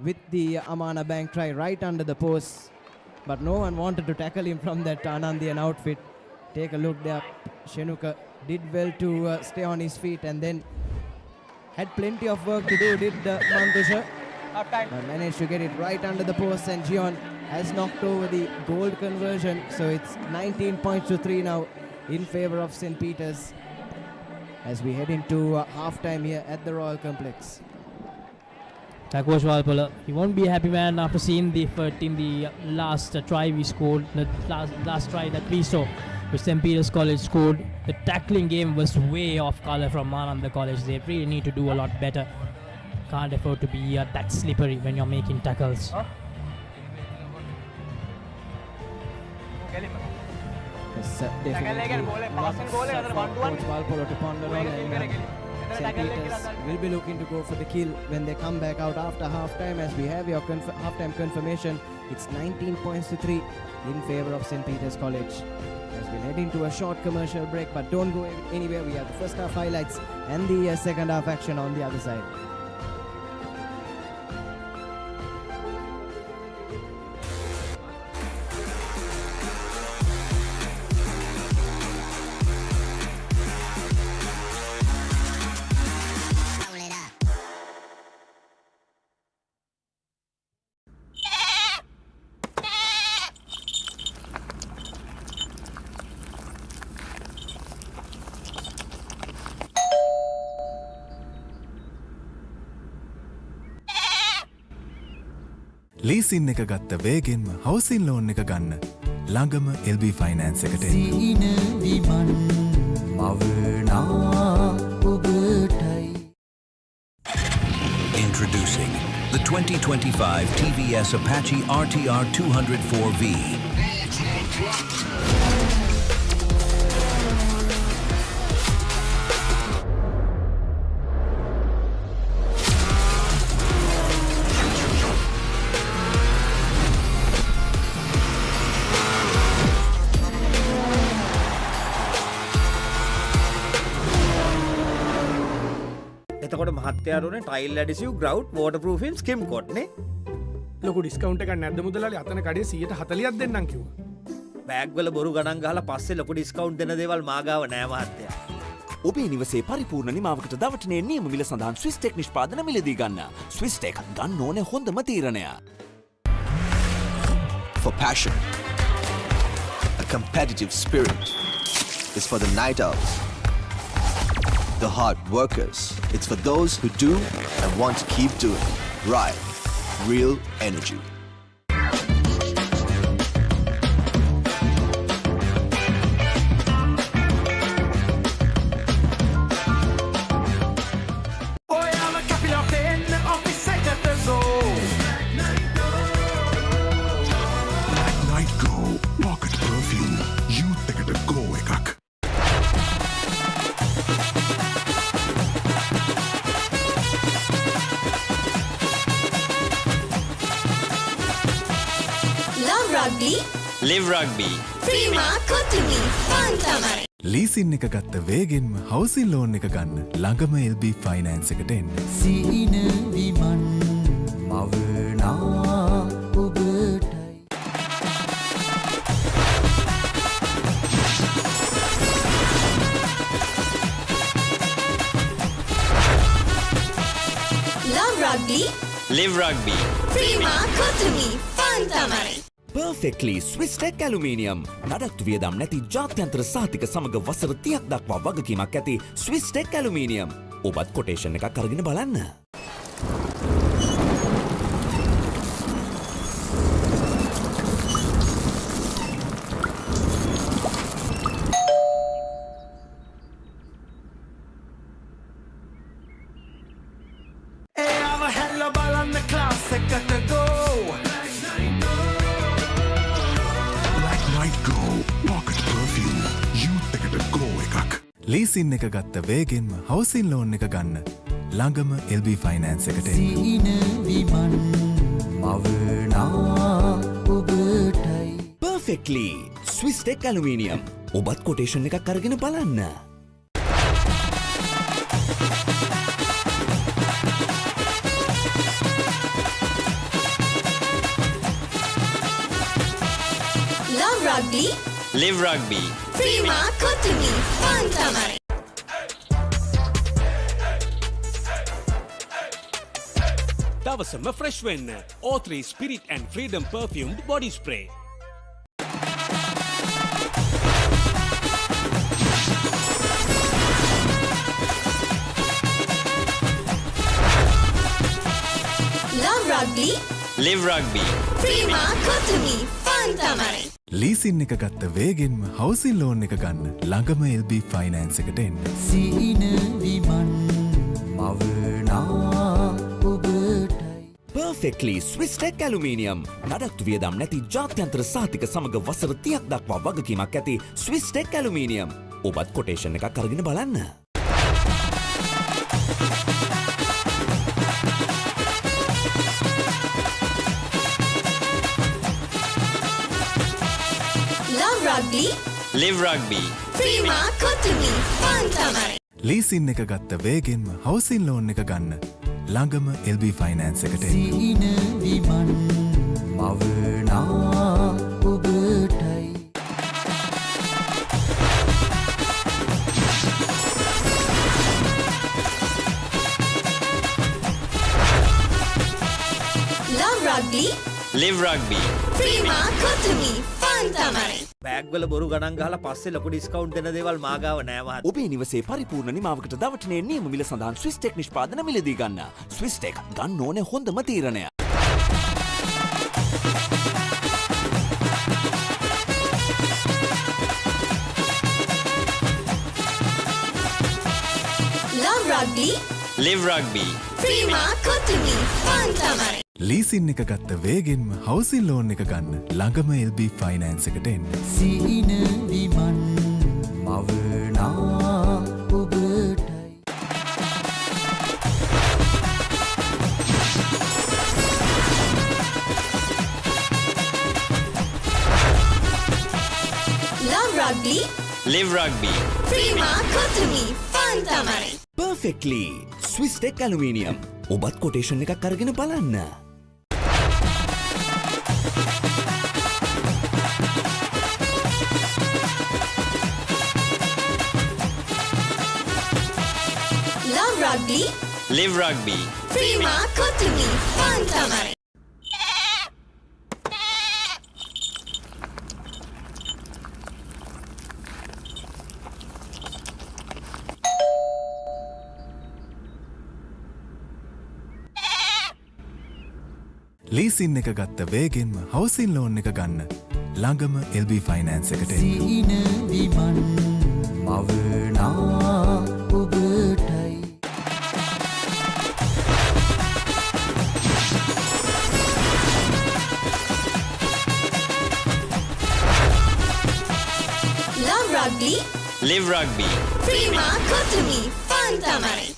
B: with the Amana Bank try right under the post, but no one wanted to tackle him from that Anandian outfit. Take a look there. Shenuka did well to stay on his feet, and then had plenty of work to do, did Mantusha. But managed to get it right under the post, and Gion has knocked over the goal conversion. So it's 19 points to 3 now in favor of St. Peter's as we head into half-time here at the Royal Complex.
A: Coach Walpola, he won't be a happy man after seeing the effort in the last try we scored, the last try that we saw, which St. Peter's College scored. The tackling game was way off color from Ananda College. They really need to do a lot better. Can't afford to be that slippery when you're making tackles.
B: Yes, definitely. Coach Walpola to ponder on, and St. Peter's will be looking to go for the kill when they come back out after half-time. As we have your half-time confirmation, it's 19 points to 3 in favor of St. Peter's College. As we head into a short commercial break, but don't go anywhere. We have the first half highlights and the second half action on the other side.
F: Leasing එක ගත්ත වේගෙන්ම හවසින් loan එක ගන්න ළඟම LB finance එකට සීන විමන් මවනා ඔබටයි.
G: Introducing the 2025 TVS Apache RTR 204V.
H: එතකොට මහත්තයාරුනේ tile ඇඩිසිව් ග්‍රවුට් වෝටර්ප්‍රූෆින් ස්කිම් කොට් නේ
I: ලොකු discount එකක් නැද්ද මුදලාලි අතන කඩේ 140ක් දෙන්නම් කිව්වා.
H: බෑග් වල බොරු ගණන් ගහලා පස්සේ ලොකු ඩිස්කවුන්ට් දෙන දේවල් මා ගාව නෑ මහත්තයා.
D: ඔබේ නිවසේ පරිපූර්ණ නිමාවකට දවටනේ නියම මිල සඳහන් ස්විස්ටෙක් නිෂ්පාදන මිලදී ගන්න. ස්විස්ටෙක් ගන්න ඕනේ හොඳම තීරණය.
J: For passion, a competitive spirit is for the night owls, the hard workers. It's for those who do and want to keep doing. Right. Real energy.
K: Rugby.
G: Live Rugby.
K: Prima Kotumi. Pantamare.
F: Leasing එක ගත්ත වේගෙන්ම හවසින් loan එක ගන්න ළඟම LB finance එකට එන්න.
L: සීන විමන් මවනා ඔබටයි.
K: Love Rugby.
G: Live Rugby.
K: Prima Kotumi. Pantamare.
D: Perfectly Swiss Tech Aluminium නඩත්තු වියදම් නැති ජාත්‍යන්තර සහතික සමග වසර 30ක් දක්වා වගකීමක් ඇති Swiss Tech Aluminium. ඔබත් කොටේෂන් එකක් අරගෙන බලන්න.
F: ලීසින් එක ගත්ත වේගෙන්ම හවසින් ලෝන් එක ගන්න ළඟම LB ෆයිනෑන්ස් එකට එන්න.
L: සීන විමන් මවනා ඔබටයි.
D: Perfectly Swiss Tech Aluminium ඔබත් කොටේෂන් එකක් අරගෙන බලන්න.
K: Love Rugby.
G: Live Rugby.
K: Prima Kotumi. Pantamare.
C: දවසම ෆ්‍රෙෂ් වෙන්න O3 Spirit and Freedom perfumed body spray.
K: Love Rugby.
G: Live Rugby.
K: Prima Kotumi. Pantamare.
F: Leasing එක ගත්ත වේගෙන්ම හවසින් ලෝන් එක ගන්න ළඟම LB ෆයිනෑන්ස් එකට එන්න.
L: සීන විමන් මවනා ඔබටයි.
D: Perfectly Swiss Tech Aluminium නඩත්තු වියදම් නැති ජාත්‍යන්තර සහතික සමග වසර 30ක් දක්වා වගකීමක් ඇති Swiss Tech Aluminium. ඔබත් කොටේෂන් එකක් අරගෙන බලන්න.
K: Love Rugby.
G: Live Rugby.
K: Prima Kotumi. Pantamare.
F: Leasing එක ගත්ත වේගෙන්ම හවසින් ලෝන් එක ගන්න ළඟම LB ෆයිනෑන්ස් එකට එන්න.
L: සීන විමන් මවනා ඔබටයි.
K: Love Rugby.
G: Live Rugby.
K: Prima Kotumi. Pantamare.
H: Bag වල බොරු ගණන් ගහලා පස්සේ ලොකු ඩිස්කවුන්ට් දෙන දේවල් මාගාව නෑ මහත්තයා.
D: ඔබේ නිවසේ පරිපූර්ණ නිමාවකට දවටනේ නියම මිල සඳහන් Swiss Tech නිෂ්පාදන මිලදී ගන්න. Swiss Tech ගන්න ඕනේ හොඳම තීරණය.
K: Love Rugby.
G: Live Rugby.
K: Prima Kotumi. Pantamare.
F: Leasing එක ගත්ත වේගෙන්ම හවසින් ලෝන් එක ගන්න ළඟම LB ෆයිනෑන්ස් එකට එන්න.
L: සීන විමන් මවනා ඔබටයි.
K: Love Rugby.
G: Live Rugby.
K: Prima Kotumi. Pantamare.
D: Perfectly Swiss Tech Aluminium ඔබත් කොටේෂන් එකක් අරගෙන බලන්න.
K: Love Rugby.
G: Live Rugby.
K: Prima Kotumi. Pantamare.
F: Leasing එක ගත්ත වේගෙන්ම හවසින් ලෝන් එක ගන්න ළඟම LB ෆයිනෑන්ස් එකට එන්න.
L: සීන විමන් මවනා ඔබටයි.
K: Love Rugby.
G: Live Rugby.
K: Prima Kotumi. Pantamare.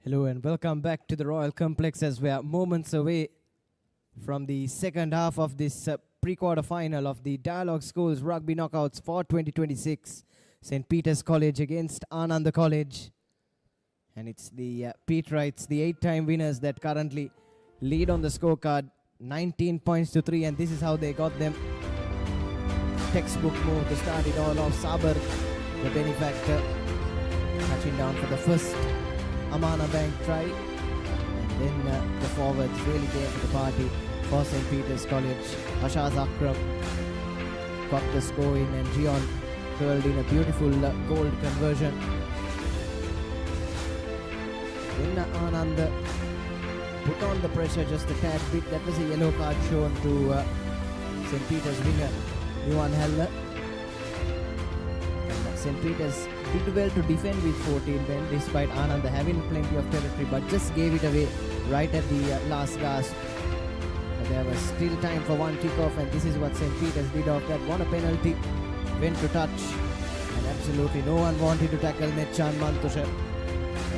B: Hello and welcome back to the Royal Complex as we are moments away from the second half of this pre-quarter final of the Dialog Schools Rugby Knockouts for 2026. St. Peter's College against Ananda College. And it's the Pete Wrights, the 8-time winners that currently lead on the scorecard, 19 points to 3, and this is how they got them. Textbook move to start it all off. Sabar, the benefactor, touching down for the first Amana Bank try. And then the forwards really came to the party for St. Peter's College. Ashaz Akram got the score in, and Gion curled in a beautiful gold conversion. Then Ananda put on the pressure just a tad bit. That was a yellow card shown to St. Peter's winger, Yuan Heller. And St. Peter's did well to defend with 14 men despite Ananda having plenty of territory, but just gave it away right at the last gasp. But there was still time for one kickoff, and this is what St. Peter's did off that. Won a penalty, went to touch, and absolutely no one wanted to tackle Netchan Mantusha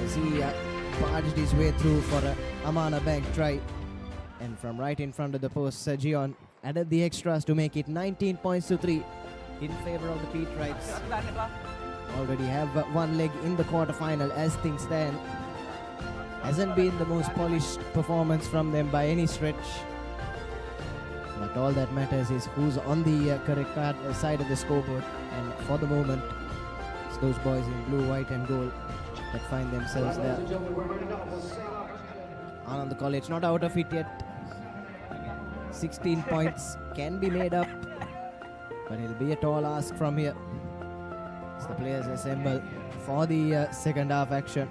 B: as he barged his way through for a Amana Bank try. And from right in front of the post, Gion added the extras to make it 19 points to 3 in favor of the Pete Wrights. Already have one leg in the quarterfinal as things stand. Hasn't been the most polished performance from them by any stretch. But all that matters is who's on the correct side of the scoreboard. And for the moment, it's those boys in blue, white and gold that find themselves there. Ananda College not out of it yet. 16 points can be made up, but it'll be a tall ask from here as the players assemble for the second half action.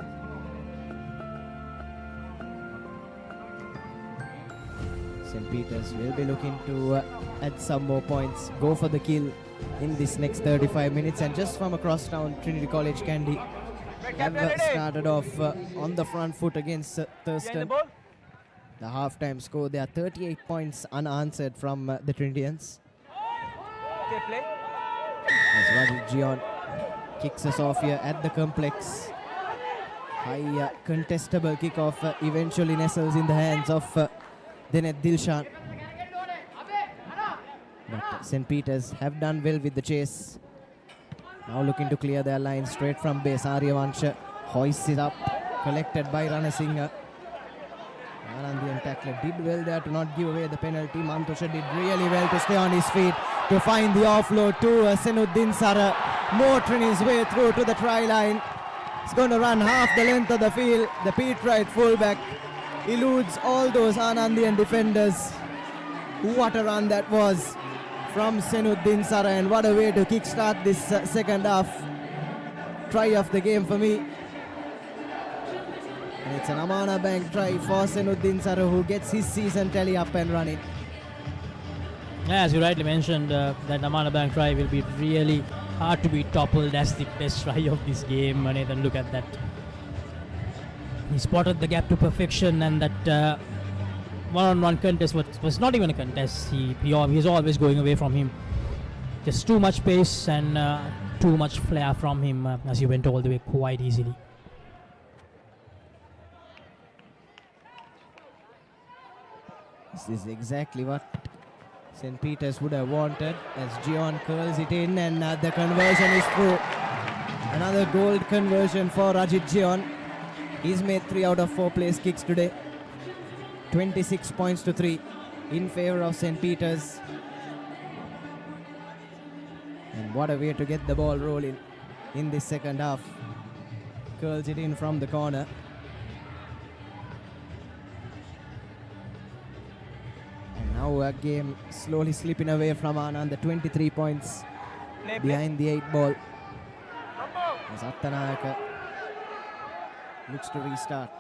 B: St. Peter's will be looking to add some more points, go for the kill in this next 35 minutes. And just from across town, Trinity College Kandy have started off on the front foot against Thurston. The halftime score, there are 38 points unanswered from the Trinitians. As Rajit Gion kicks us off here at the complex. High contestable kickoff eventually nestles in the hands of Denet Dilshan. But St. Peter's have done well with the chase. Now looking to clear their line straight from base. Aryavansha hoists it up, collected by Ranasinghe. Anandian tackler did well there to not give away the penalty. Mantusha did really well to stay on his feet to find the offload to Senuddin Sara, motoring his way through to the try line. He's going to run half the length of the field. The Pete Wright fullback eludes all those Anandian defenders. What a run that was from Senuddin Sara, and what a way to kickstart this second half. Try of the game for me. And it's an Amana Bank try for Senuddin Sara, who gets his season tally up and running.
A: As you rightly mentioned, that Amana Bank try will be really hard to be toppled as the best try of this game. Nathan, look at that. He spotted the gap to perfection, and that one-on-one contest was not even a contest. He's always going away from him. Just too much pace and too much flair from him as he went all the way quite easily.
B: This is exactly what St. Peter's would have wanted as Gion curls it in, and the conversion is through. Another gold conversion for Rajit Gion. He's made 3 out of 4 place kicks today. 26 points to 3 in favor of St. Peter's. And what a way to get the ball rolling in this second half. Curls it in from the corner. And now a game slowly slipping away from Anand. The 23 points behind the 8 ball. As Attanayaka looks to restart.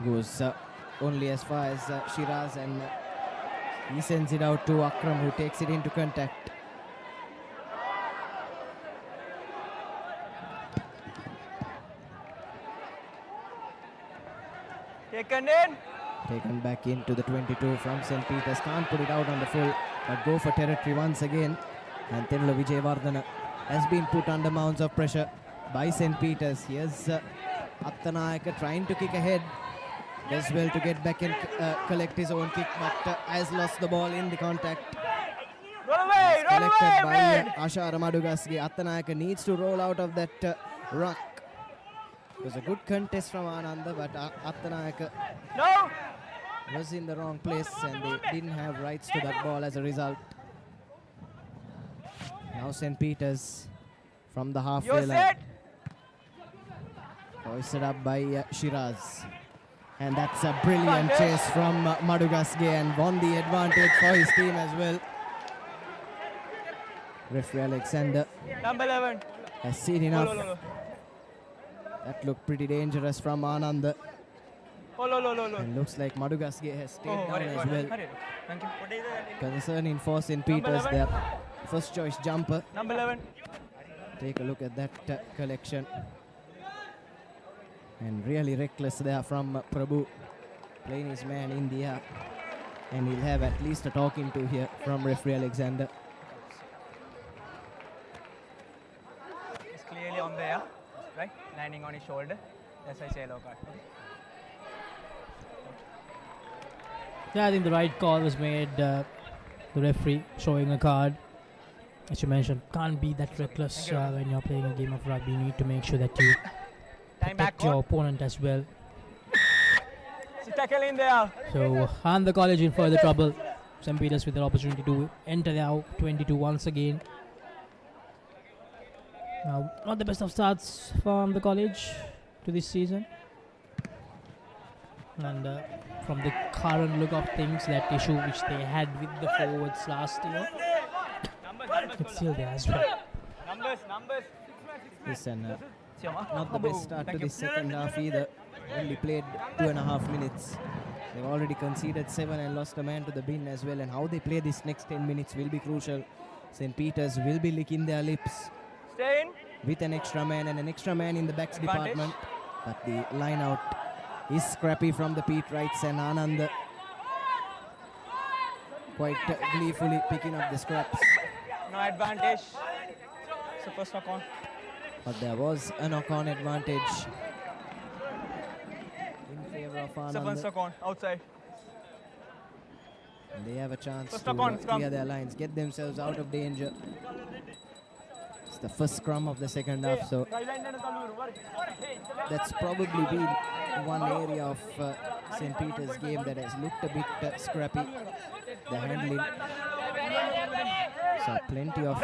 B: Goes only as far as Shiraz, and he sends it out to Akram, who takes it into contact. Taken back into the 22 from St. Peter's. Can't put it out on the full, but go for territory once again. And Tenlo Vijayavardhana has been put under mounds of pressure by St. Peter's. Here's Attanayaka trying to kick ahead. Does well to get back and collect his own kick, but has lost the ball in the contact. Collected by Ashara Madugasge. Attanayaka needs to roll out of that ruck. It was a good contest from Ananda, but Attanayaka was in the wrong place and they didn't have rights to that ball as a result. Now St. Peter's from the halfway line. Hoisted up by Shiraz. And that's a brilliant chase from Madugasge and won the advantage for his team as well. Referee Alexander
E: Number 11
B: has seen enough. That looked pretty dangerous from Ananda. And looks like Madugasge has stayed down as well.
E: Thank you.
B: Concerning for St. Peter's, their first choice jumper.
E: Number 11.
B: Take a look at that collection. And really reckless there from Prabhu, playing his man in the air. And he'll have at least a talking to here from referee Alexander.
E: It's clearly on there, right? Landing on his shoulder. That's why I say yellow card.
A: Yeah, I think the right call was made. The referee showing a card. As you mentioned, can't be that reckless when you're playing a game of rugby. You need to make sure that you protect your opponent as well.
E: Tackle in there.
A: So, and the college in further trouble. St. Peter's with an opportunity to enter now 22 once again. Now, not the best of starts from the college to this season. And from the current look of things, that issue which they had with the forwards last year, it's still there as well.
E: Numbers.
B: Listen, not the best start to the second half either. Only played 2.5 minutes. They've already conceded 7 and lost a man to the bin as well. And how they play this next 10 minutes will be crucial. St. Peter's will be licking their lips
E: Stay in.
B: with an extra man and an extra man in the backs department. But the line out is scrappy from the Pete Wrights, and Ananda quite gleefully picking up the scraps.
E: No advantage. So first knock on.
B: But there was a knock-on advantage in favor of Ananda.
E: First knock on outside.
B: And they have a chance
E: First
B: to
E: knock on,
B: clear their lines, get themselves out of danger. It's the first scrum of the second half, so that's probably been one area of St. Peter's game that has looked a bit scrappy. The handling. So plenty of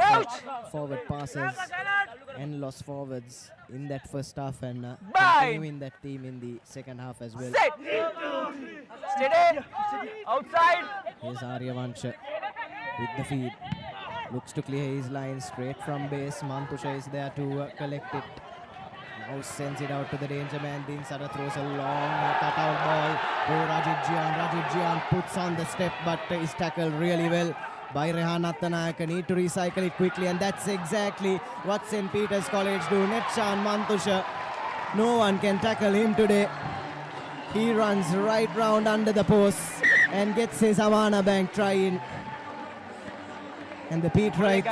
B: forward passes and lost forwards in that first half, and continuing that team in the second half as well.
E: Set. Steady. Outside.
B: Here's Aryavansha with the feed. Looks to clear his line straight from base. Mantusha is there to collect it. Now sends it out to the danger man. Dinsara throws a long cutout ball to Rajit Jian. Rajit Jian puts on the step, but is tackled really well by Rehan Attanayaka. Need to recycle it quickly, and that's exactly what St. Peter's College do. Netchan Mantusha, no one can tackle him today. He runs right round under the post and gets his Amana Bank try in. And the Pete Wrights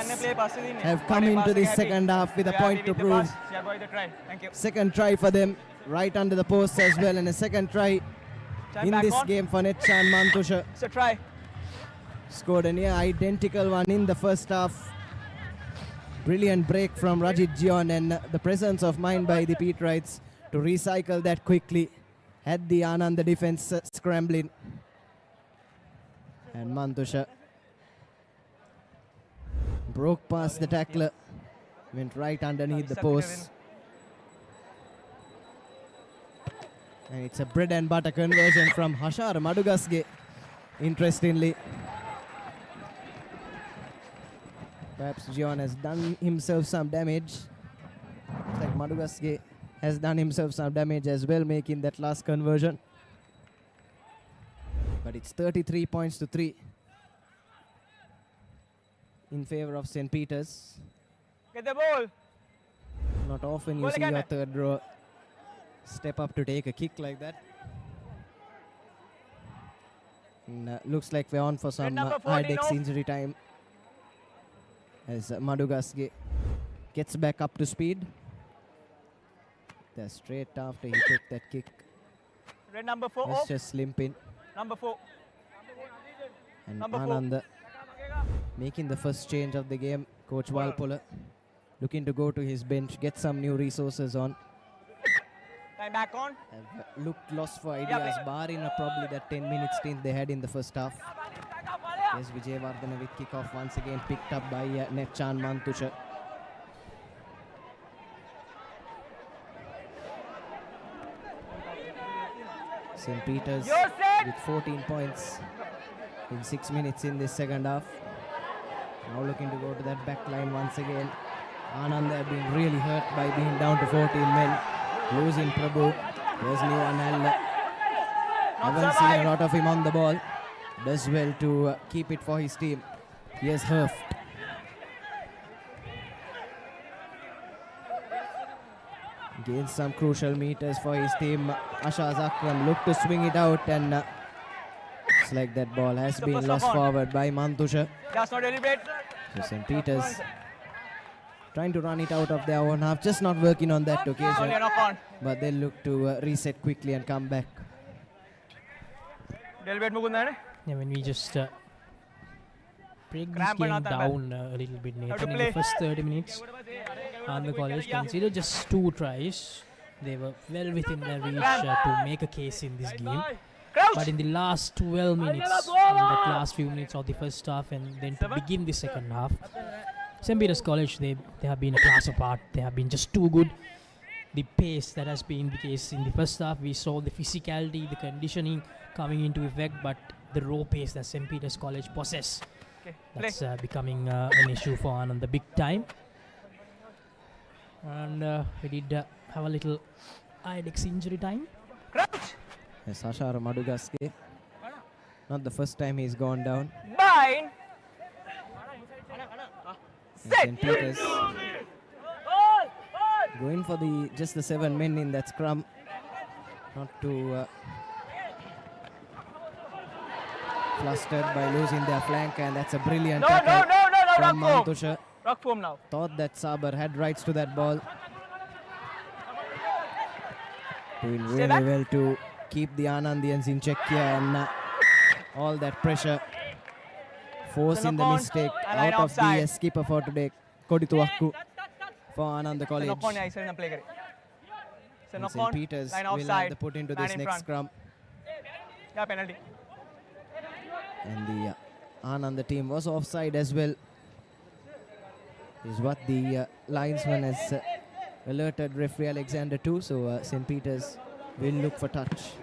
B: have come into the second half with a point to prove. Second try for them, right under the post as well, and a second try in this game for Netchan Mantusha.
E: So try.
B: Scored a near identical one in the first half. Brilliant break from Rajit Jion, and the presence of mind by the Pete Wrights to recycle that quickly. Had the Ananda defense scrambling. And Mantusha broke past the tackler, went right underneath the post. And it's a bread and butter conversion from Hashar Madugasge, interestingly. Perhaps Jion has done himself some damage. Looks like Madugasge has done himself some damage as well, making that last conversion. But it's 33 points to 3 in favor of St. Peter's.
E: Get the ball.
B: Not often you see your third row step up to take a kick like that. And, looks like we're on for some high-dex injury time, as Madugasge gets back up to speed. They're straight after he took that kick.
E: Red number 4
B: Let's
E: off.
B: just limp in.
E: Number 4.
B: And
E: Number 4.
B: Ananda making the first change of the game. Coach Walpola looking to go to his bench, get some new resources on.
E: Time back on.
B: Have looked lost for ideas, barring probably that 10-minute stint they had in the first half. Yes, Vijayawardena with kickoff once again picked up by Nechan Mantusha. St. Peter's with 14 points in 6 minutes in this second half. Now looking to go to that back line once again. Ananda have been really hurt by being down to 14 men. Losing Prabhu. There's new Ananda. Haven't seen a lot of him on the ball. Does well to keep it for his team. Here's Herft. Gains some crucial meters for his team. Ashaz Akram looked to swing it out, and it's like that ball has been lost forward by Mantusha.
E: That's not deliberate.
B: So St. Peter's trying to run it out of their own half, just not working on that occasion. But they'll look to reset quickly and come back.
E: Deliberate mukunda.
A: Yeah, when we just break this game down a little bit, Nathan, in the first 30 minutes, Ananda College considered just 2 tries. They were well within their reach to make a case in this game. But in the last 12 minutes, in the last few minutes of the first half, and then to begin the second half, St. Peter's College, they have been a class apart. They have been just too good. The pace that has been the case in the first half, we saw the physicality, the conditioning coming into effect, but the raw pace that St. Peter's College possess, that's becoming an issue for Ananda big time. And we did have a little IDEX injury time.
B: Yes, Ashara Madugaske. Not the first time he's gone down.
E: Bind.
B: St. Peter's going for just the 7 men in that scrum. Not too flustered by losing their flank, and that's a brilliant tackle from Mantusha.
E: Rock form now.
B: Thought that Sabar had rights to that ball. Doing really well to keep the Anandians in check here, and all that pressure forcing the mistake out of the skipper for today, Kodituakku, for Ananda College. And St. Peter's will have to put into this next scrum.
E: Yeah, penalty.
B: And the Ananda team was offside as well, is what the linesman has alerted referee Alexander to. So St. Peter's will look for touch.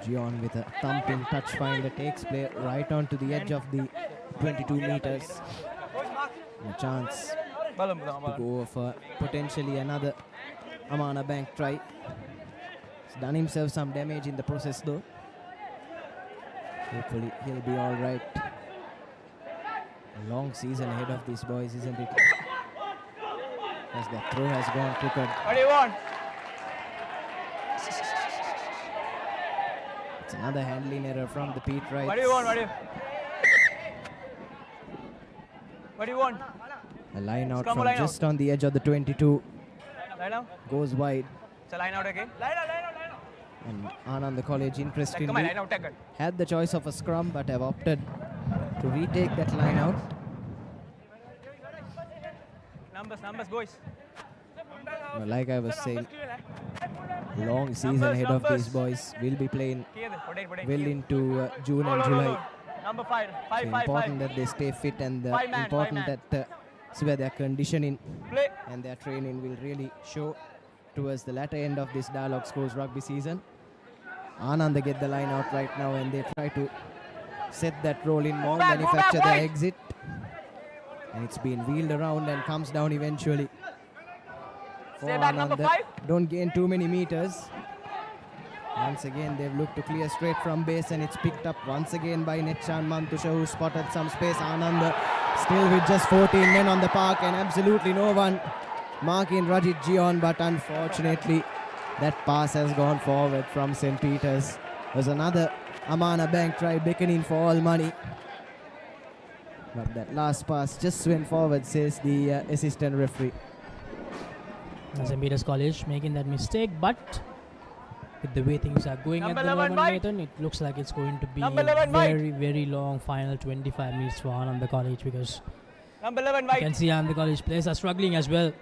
B: Gion with a thumping touch finder takes play right onto the edge of the 22 meters. And a chance to go for potentially another Amana Bank try. He's done himself some damage in the process though. Hopefully he'll be all right. A long season ahead of these boys, isn't it? As the throw has gone crooked.
E: What do you want?
B: It's another handling error from the Pete Wright.
E: What do you want? What do you want?
B: A line out from just on the edge of the 22.
E: Line out.
B: Goes wide.
E: It's a line out again. Line out.
B: And Ananda College, interestingly, had the choice of a scrum but have opted to retake that line out.
E: Numbers, boys.
B: Well, like I was saying, long season ahead of these boys. Will be playing well into June and July.
E: Number 5.
B: So important that they stay fit, and important that so their conditioning and their training will really show towards the latter end of this Dialog Schools rugby season. Ananda get the line out right now, and they try to set that roll in more, manufacture their exit. And it's been wheeled around and comes down eventually. For Ananda, don't gain too many meters. Once again, they've looked to clear straight from base, and it's picked up once again by Nechan Mantusha, who spotted some space. Ananda still with just 14 men on the park and absolutely no one marking Rajit Gion, but unfortunately that pass has gone forward from St. Peter's. There's another Amana Bank try beckoning for all money. But that last pass just went forward, says the assistant referee.
A: St. Peter's College making that mistake, but with the way things are going at the moment, Nathan, it looks like it's going to be a very, very long final 25 minutes for Ananda College, because you can see Ananda College players are struggling as well.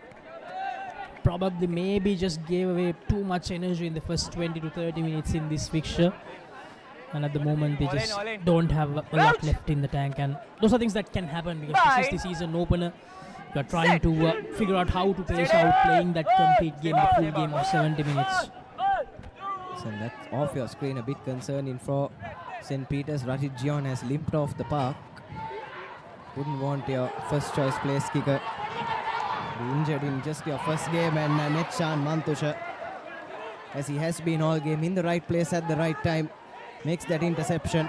A: Probably maybe just gave away too much energy in the first 20 to 30 minutes in this fixture. And at the moment, they just don't have a lot left in the tank. And those are things that can happen, because this is the season opener. You are trying to figure out how to pace out playing that complete game, the full game of 70 minutes.
B: So that's off your screen, a bit concerning for St. Peter's. Rashid Gion has limped off the park. Wouldn't want your first choice place kicker be injured in just your first game. And Netchan Mantusha, as he has been all game, in the right place at the right time, makes that interception,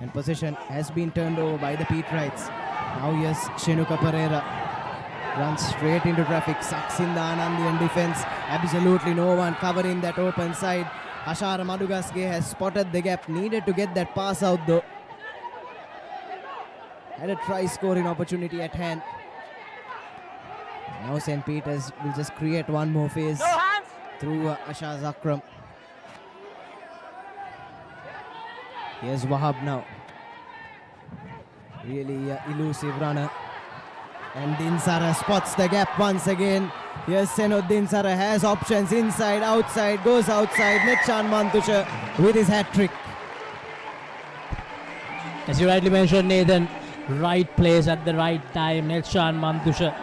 B: and possession has been turned over by the Peterites. Now yes, Shenuka Pereira runs straight into traffic, sucks in the Anandian defense. Absolutely no one covering that open side. Ashara Madugasge has spotted the gap, needed to get that pass out though. Had a try scoring opportunity at hand. Now St. Peter's will just create one more phase through Ashaz Akram. Here's Wahab now. Really elusive runner. And Dinsara spots the gap once again. Here's Senod Dinsara, has options inside, outside, goes outside. Netchan Mantusha with his hat trick.
A: As you rightly mentioned, Nathan, right place at the right time. Netchan Mantusha.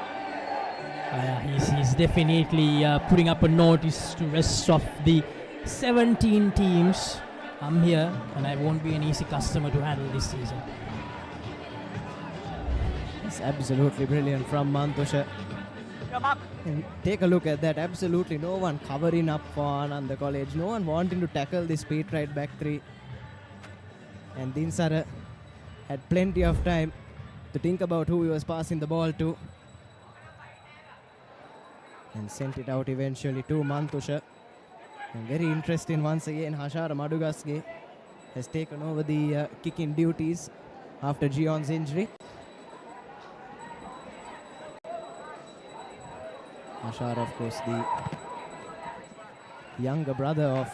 A: He's definitely putting up a notice to rest of the 17 teams. I'm here and I won't be an easy customer to handle this season.
B: It's absolutely brilliant from Mantusha. And take a look at that. Absolutely no one covering up for Ananda College. No one wanting to tackle this Peterite back three. And Dinsara had plenty of time to think about who he was passing the ball to. And sent it out eventually to Mantusha. And very interesting once again, Hashara Madugasge has taken over the kicking duties after Gion's injury. Hashara, of course, the younger brother of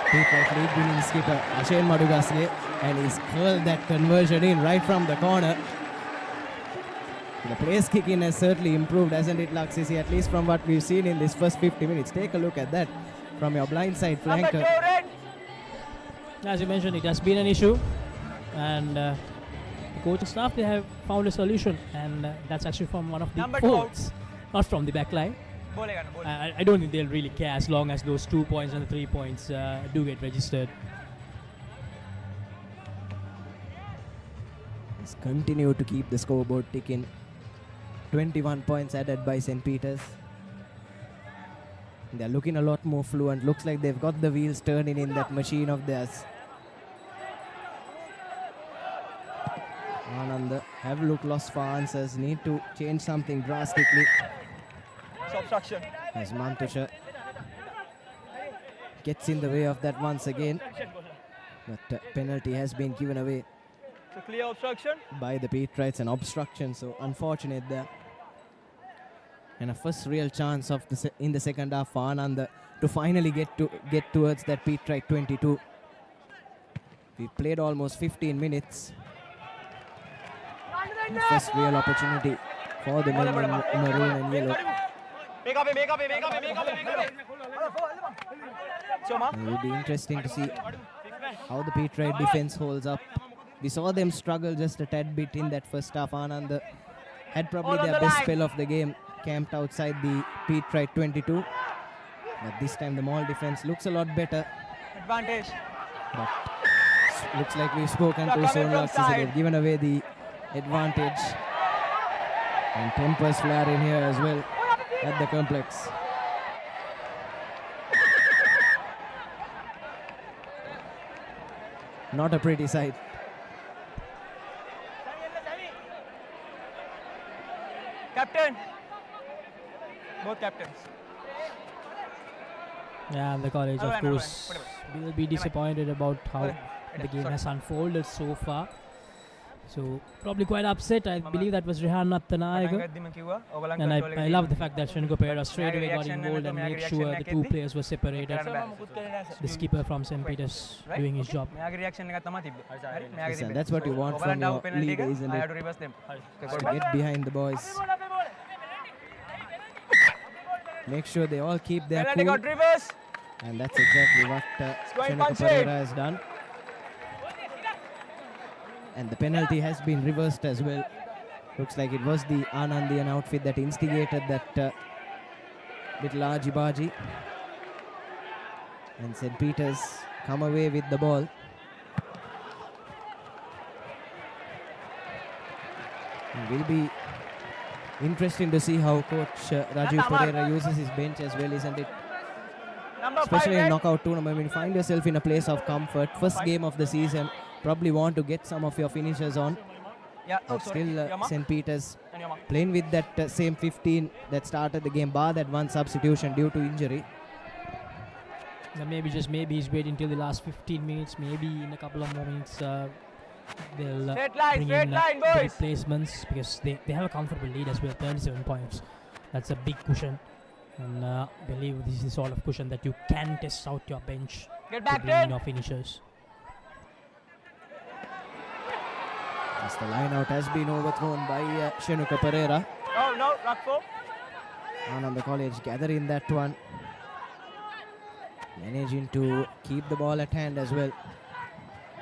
B: Peterite League winning skipper Ashane Madugasge, and he's curled that conversion in right from the corner. The place kicking has certainly improved, hasn't it, Laksisi? At least from what we've seen in this first 50 minutes. Take a look at that from your blindside flanker.
A: As you mentioned, it has been an issue, and the coaching staff, they have found a solution, and that's actually from one of the forwards, not from the back line. I don't think they'll really care as long as those 2 points and the 3 points do get registered.
B: Let's continue to keep the scoreboard ticking. 21 points added by St. Peter's. They're looking a lot more fluent. Looks like they've got the wheels turning in that machine of theirs. Ananda have looked lost for answers. Need to change something drastically.
E: Obstruction.
B: As Mantusha gets in the way of that once again. But penalty has been given away.
E: It's a clear obstruction
B: By the Peterites, an obstruction, so unfortunate there. And a first real chance of in the second half for Ananda to finally get towards that Peterite 22. We played almost 15 minutes. The first real opportunity for the men in maroon and yellow. It will be interesting to see how the Peterite defense holds up. We saw them struggle just a tad bit in that first half. Ananda had probably their best spell of the game, camped outside the Peterite 22. But this time the Maul defense looks a lot better.
E: Advantage.
B: But looks like we've spoken to Sonlocks. They've given away the advantage. And tempers flare in here as well at the complex. Not a pretty sight.
E: Captain. Both captains.
A: Yeah, and the college, of course, will be disappointed about how the game has unfolded so far. So probably quite upset. I believe that was Rehan Nathanayaka. And I love the fact that ThePapare straight away got involved and made sure the two players were separated. The skipper from St. Peter's doing his job.
B: Listen, that's what you want from your leader, isn't it? To get behind the boys. Make sure they all keep their cool. And that's exactly what ThePapare has done. And the penalty has been reversed as well. Looks like it was the Anandian outfit that instigated that little argy-bargy. And St. Peter's come away with the ball. It will be interesting to see how Coach Rajiv Pereira uses his bench as well, isn't it? Especially in knockout tournament, when you find yourself in a place of comfort, first game of the season, probably want to get some of your finishers on. But still St. Peter's playing with that same 15 that started the game, bar that one substitution due to injury.
A: Maybe he's waiting till the last 15 minutes, maybe in a couple of more minutes they'll bring in the replacements, because they have a comfortable lead as well, 37 points. That's a big cushion, and I believe this is the sort of cushion that you can test out your bench to bring in your finishers.
B: As the line out has been overthrown by Shenuka Pereira.
E: Oh no, Rakpo.
B: Ananda College gathering that one. Managing to keep the ball at hand as well.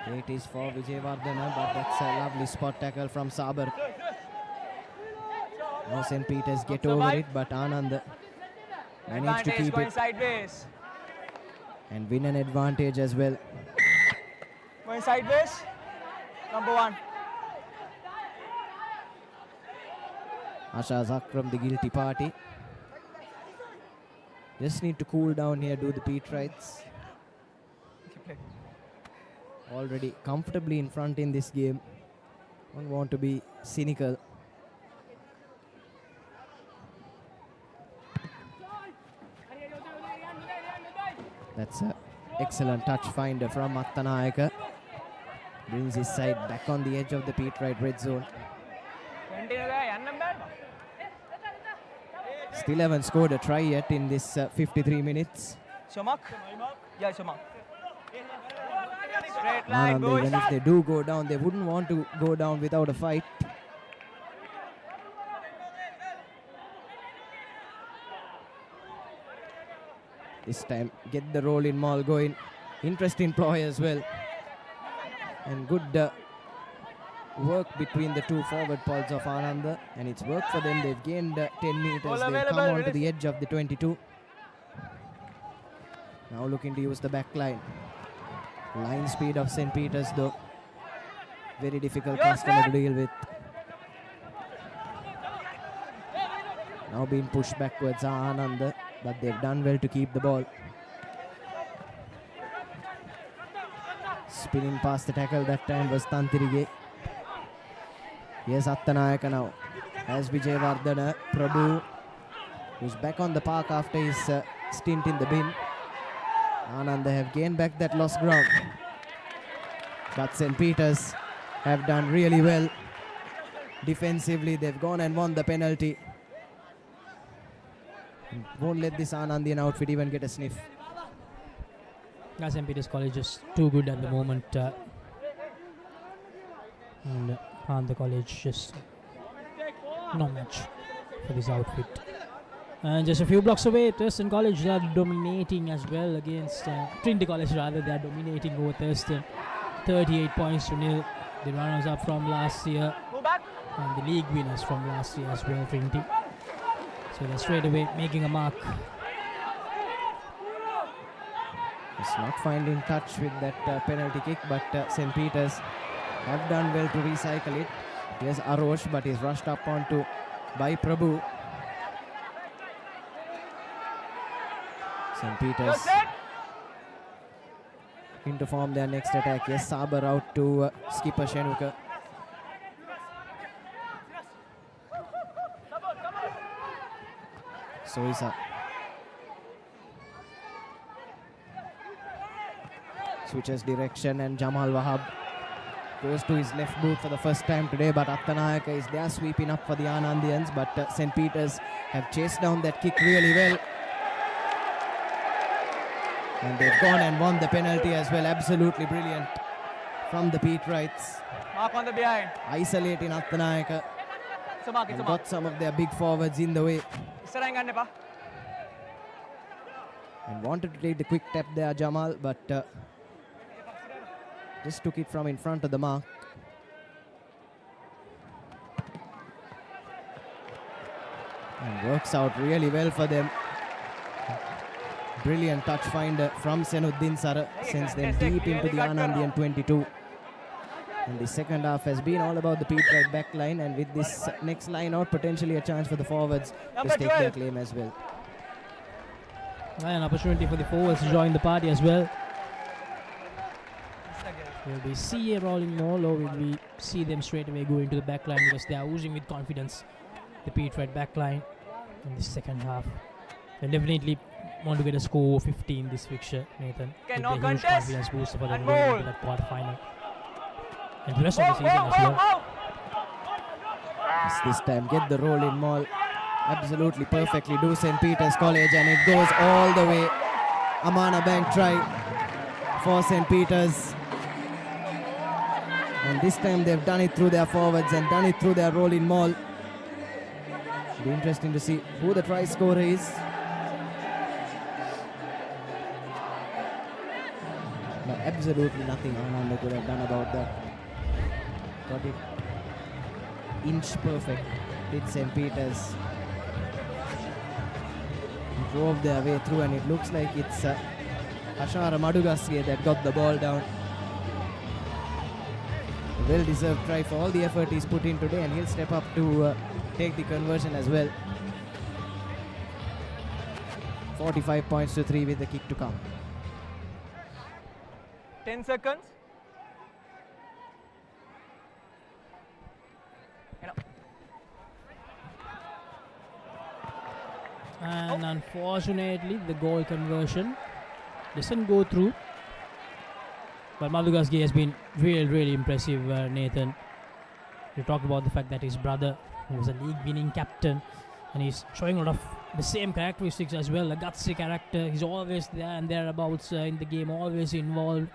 B: It is for Vijayvardhana, but that's a lovely spot tackle from Sabar. Now St. Peter's get over it, but Ananda managed to keep it
E: sideways.
B: and win an advantage as well.
E: Going sideways. Number 1.
B: Asha Zakram, the guilty party. Just need to cool down here, do the Pete rights. Already comfortably in front in this game. Don't want to be cynical. That's an excellent touch finder from Attanayaka. Brings his side back on the edge of the Pete right red zone. Still haven't scored a try yet in this 53 minutes.
E: Shomak? Yeah, Shomak. Straight line,
B: Ananda,
E: boys.
B: even if they do go down, they wouldn't want to go down without a fight. This time, get the roll in maul going. Interesting ploy as well. And good work between the two forward pods of Ananda, and it's worked for them. They've gained 10 meters. They've come onto the edge of the 22. Now looking to use the back line. Line speed of St. Peter's though. Very difficult customer to deal with. Now being pushed backwards are Ananda, but they've done well to keep the ball. Spinning past the tackle that time was Tantirige. Here's Attanayaka now. As Vijayvardhana, Prabhu, who's back on the park after his stint in the bin. Ananda have gained back that lost ground. But St. Peter's have done really well. Defensively, they've gone and won the penalty. And won't let this Anandian outfit even get a sniff.
A: St. Peter's College is too good at the moment. And Ananda College just no match for this outfit. And just a few blocks away, Thurston College, they are dominating as well against Trinity College rather. They are dominating over Thurston. 38 points to nil. The runners up from last year and the league winners from last year as well, Trinity. So they're straight away making a mark.
B: It's not finding touch with that penalty kick, but St. Peter's have done well to recycle it. Here's Arosh, but he's rushed up onto by Prabhu. St. Peter's in to form their next attack. Yes, Sabar out to skipper Shenuka. Soisa. Switches direction and Jamal Wahab Goes to his left boot for the first time today, but Attanayaka is there sweeping up for the Anandians, but St. Peter's have chased down that kick really well. And they've gone and won the penalty as well. Absolutely brilliant from the Pete Wrights.
E: Mark on the behind.
B: Isolating Attanayaka. And got some of their big forwards in the way. And wanted to take the quick tap there, Jamal, but just took it from in front of the mark. And works out really well for them. Brilliant touch finder from Senuddin Sara, sends them deep into the Anandian 22. And the second half has been all about the Pete Wright back line, and with this next line out, potentially a chance for the forwards to stake their claim as well.
A: An opportunity for the forwards to join the party as well. Will we see a rolling maul, or will we see them straight away go into the back line, because they are oozing with confidence, the Pete Wright back line in the second half. They definitely want to get a score of 15 this fixture, Nathan.
E: Okay,
A: no
E: no
A: contest.
E: contest.
A: Confidence booster for them
E: And
A: going
E: maul.
A: into that quarter final. And the rest of the season as well.
B: This time get the roll in maul. Absolutely perfectly do St. Peter's College, and it goes all the way. Amana Bank try for St. Peter's. And this time they've done it through their forwards and done it through their roll in maul. Be interesting to see who the try scorer is. But absolutely nothing Ananda could have done about that. Got it inch perfect, did St. Peter's. Drove their way through, and it looks like it's Ashara Madugasge that got the ball down. A well-deserved try for all the effort he's put in today, and he'll step up to take the conversion as well. 45 points to 3 with the kick to come.
E: 10 seconds.
A: And unfortunately, the goal conversion doesn't go through. But Madugasge has been really impressive, Nathan. You talked about the fact that his brother was a league-winning captain, and he's showing a lot of the same characteristics as well. A gutsy character. He's always there and thereabouts in the game, always involved.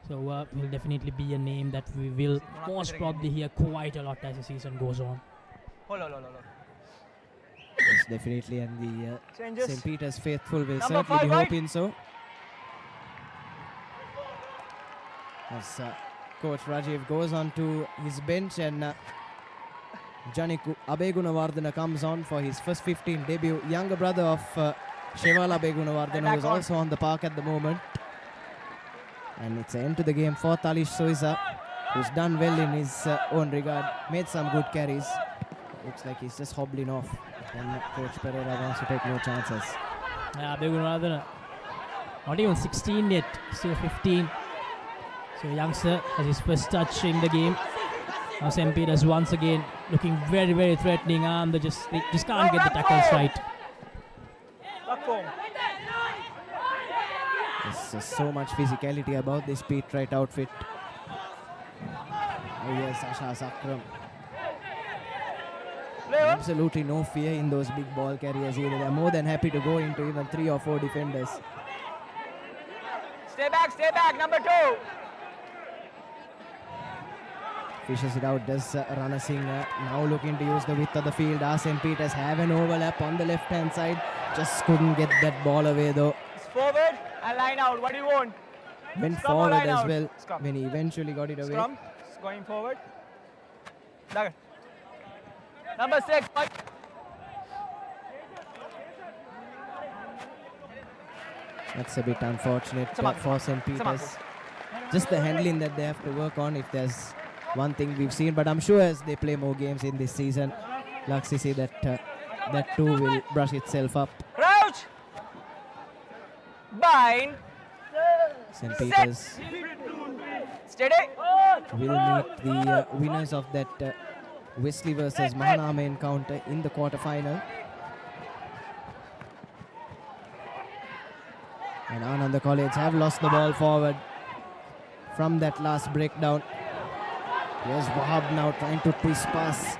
A: So he'll definitely be a name that we will most probably hear quite a lot as the season goes on.
E: Hold.
B: Yes, definitely, and the
E: Changes.
B: St. Peter's faithful will
E: Number
B: certainly
E: 5,
B: be
E: right?
B: hoping so. As Coach Rajiv goes on to his bench, and Janiku Abegunawardena comes on for his first 15 debut. Younger brother of Shevala Abegunawardena, who is also on the park at the moment. And it's an end to the game for Talish Soisa, who's done well in his own regard, made some good carries. Looks like he's just hobbling off, and Coach Pereira wants to take no chances.
A: Yeah, Abegunawardena, not even 16 yet, still 15. So youngster has his first touch in the game. Now St. Peter's once again looking very threatening. They just can't get the tackles right.
B: There's just so much physicality about this Pete Wright outfit. Oh yes, Asha Sakram. Absolutely no fear in those big ball carriers either. They're more than happy to go into even 3 or 4 defenders.
E: Stay back, number 2.
B: Fishes it out, does Rana Singh now looking to use the width of the field. St. Peter's have an overlap on the left hand side. Just couldn't get that ball away though.
E: It's forward and line out. What do you want?
B: Went
E: Scrum or
B: forward
E: line
B: as
E: out?
B: well
E: Scrum.
B: when he eventually got it away.
E: Scrum. It's going forward. Dagger. Number 6.
B: That's a bit unfortunate for St. Peter's. Just the handling that they have to work on, if there's one thing we've seen. But I'm sure as they play more games in this season, Laksisi, that too will brush itself up.
E: Crouch. Bind.
B: St. Peter's
E: Steady.
B: will meet the winners of that Wesley versus Mahanama encounter in the quarter-final. And Ananda College have lost the ball forward from that last breakdown. Here's Wahab now trying to twist pass.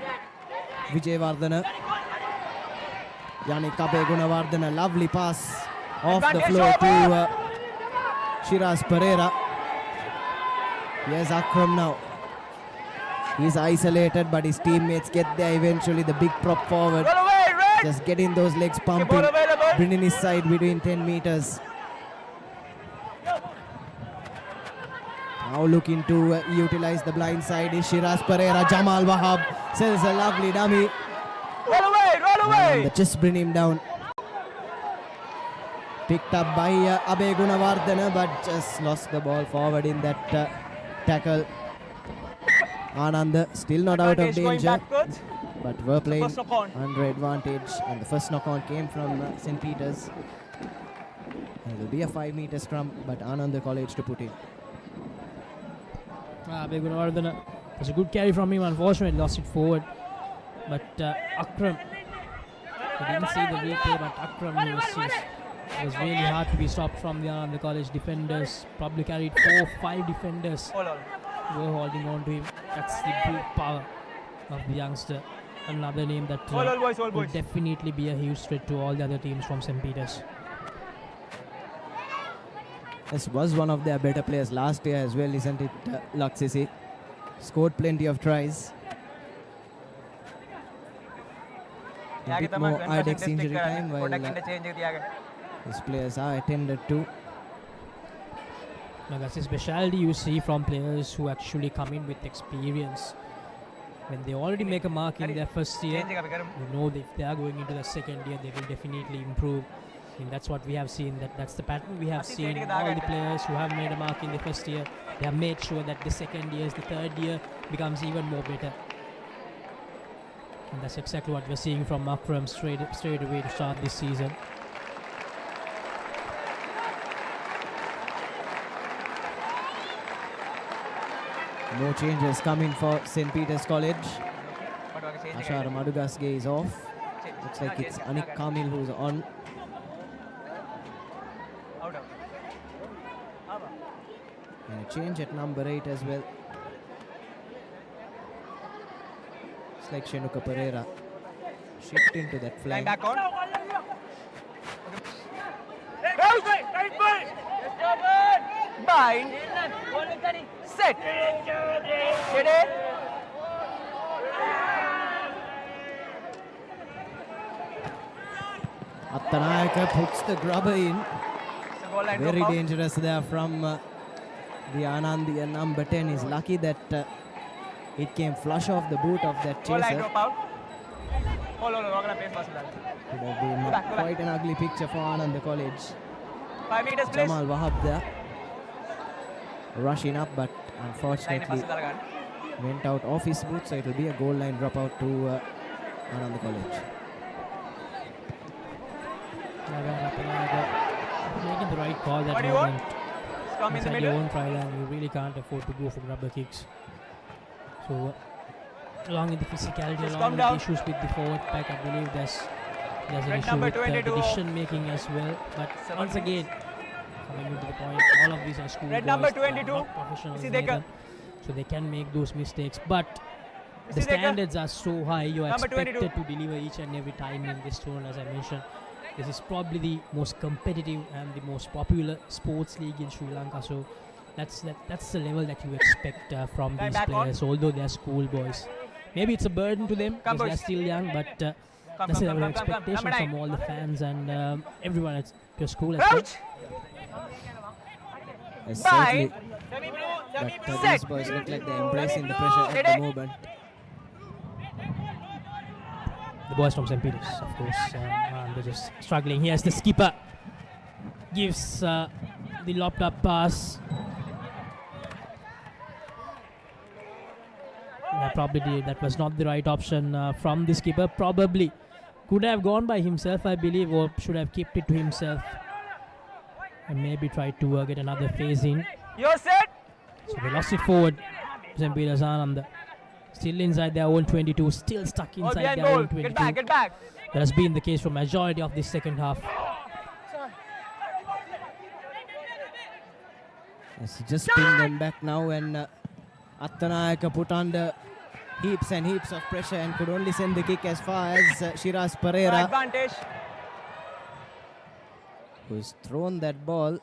B: Vijayawardena. Yannick Gunawardena, lovely pass off the floor to Shiraz Pereira. Here's Akram now. He's isolated, but his teammates get there eventually. The big prop forward. Just getting those legs pumping. Bringing his side between 10 meters. Now looking to utilize the blind side is Shiraz Pereira. Jamal Wahab sells a lovely dummy.
E: Roll away!
B: And just bring him down. Picked up by Abe Gunawardena, but just lost the ball forward in that tackle. Ananda still not out of danger, but we're playing under advantage, and the first knock-on came from St. Peter's. It will be a 5-meter scrum, but Ananda College to put in.
A: Abe Gunawardena, was a good carry from him, unfortunately lost it forward. But Akram, I didn't see the replay, but Akram it was really hard to be stopped from the Ananda College defenders. Probably carried 4 or 5 defenders who were holding on to him. That's the brute power of the youngster. Another name that will definitely be a huge threat to all the other teams from St. Peter's.
B: This was one of their better players last year as well, isn't it, Laksisi? Scored plenty of tries. A bit more IDEX injury time while his players are attended to.
A: Now that's a specialty you see from players who actually come in with experience. When they already make a mark in their first year, you know that if they are going into the second year, they will definitely improve. And that's what we have seen. That's the pattern we have seen. All the players who have made a mark in the first year, they have made sure that the second year, the third year becomes even more better. And that's exactly what we're seeing from Akram straight away to start this season.
B: No changes coming for St. Peter's College. Ashara Madugasge is off. Looks like it's Anik Kamil who's on. And a change at number 8 as well. It's like Shenuka Pereira shift into that flank.
E: Back on. Bind. Set.
B: Attanayaka puts the grubber in. Very dangerous there from the Anandian number 10. Is lucky that it came flush off the boot of that chaser. Could have been quite an ugly picture for Ananda College.
E: 5 meters, please.
B: Jamal Wahab there. Rushing up, but unfortunately went out off his boot, so it will be a goal line dropout to Ananda College.
A: Making the right call that moment. Inside your own try line, you really can't afford to go for rubber kicks. So, along with the physicality, along with the issues with the forward pack, I believe there's an issue with the decision making as well. But once again, coming into the point, all of these are school boys,
E: number
A: they are
E: 22.
A: not professionals either, so they can make those mistakes. But the standards are so high, you are expected to deliver each and every time in this tournament. As I mentioned, this is probably the most competitive and the most popular sports league in Sri Lanka. So that's the level that you expect from these players, although they are school boys. Maybe it's a burden to them because they are still young, but that's the level of expectation from all the fans and everyone at your school as well.
B: Certainly. But these boys look like they're embracing the pressure at the moment.
A: The boys from St. Peter's, of course, they're just struggling. Here's the skipper. Gives the lopped up pass. That was not the right option from the skipper. Probably could have gone by himself, I believe, or should have kept it to himself. And maybe tried to get another phase in.
E: You're set.
A: So they lost it forward. St. Peter's Ananda. Still inside their own 22. Still stuck inside their own 22.
E: Get back.
A: That has been the case for majority of this second half.
B: Yes, just ping them back now and Attanayaka put under heaps and heaps of pressure and could only send the kick as far as Shiraz Pereira,
E: Advantage.
B: who's thrown that ball.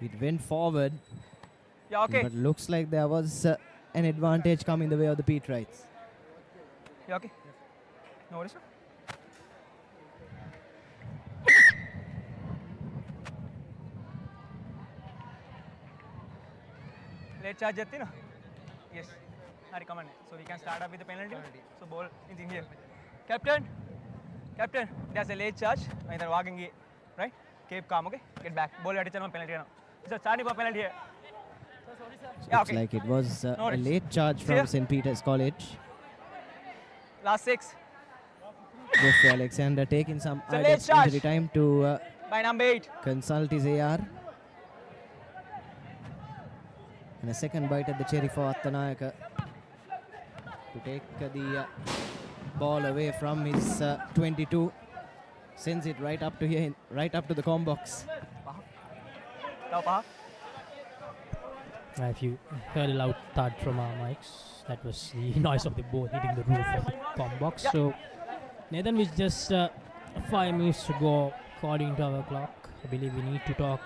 B: It went forward,
E: Yeah, okay.
B: but looks like there was an advantage coming the way of the Pete Wrights.
E: Yeah, okay. No worries, sir. Late charge jatti na? Yes. I recommend it. So we can start up with the penalty. So ball is in here. Captain, there's a late charge. I'm walking, right? Keep calm, okay? Get back. Ball at penalty now. So starting for penalty here. Yeah,
B: Looks
E: okay.
B: like it was
E: No
B: a
E: worries.
B: late charge
E: Clear.
B: from St. Peter's College.
E: Last 6
B: Jeffrey Alexander taking some
E: So late
B: added
E: charge.
B: injury time to
E: by number 8.
B: consult his AR. And a second bite at the cherry for Attanayaka to take the ball away from his 22. Sends it right up to here, right up to the com box.
A: If you heard a loud thud from our mics, that was the noise of the ball hitting the roof of the com box. So, Nathan, with just 5 minutes to go, according to our clock, I believe we need to talk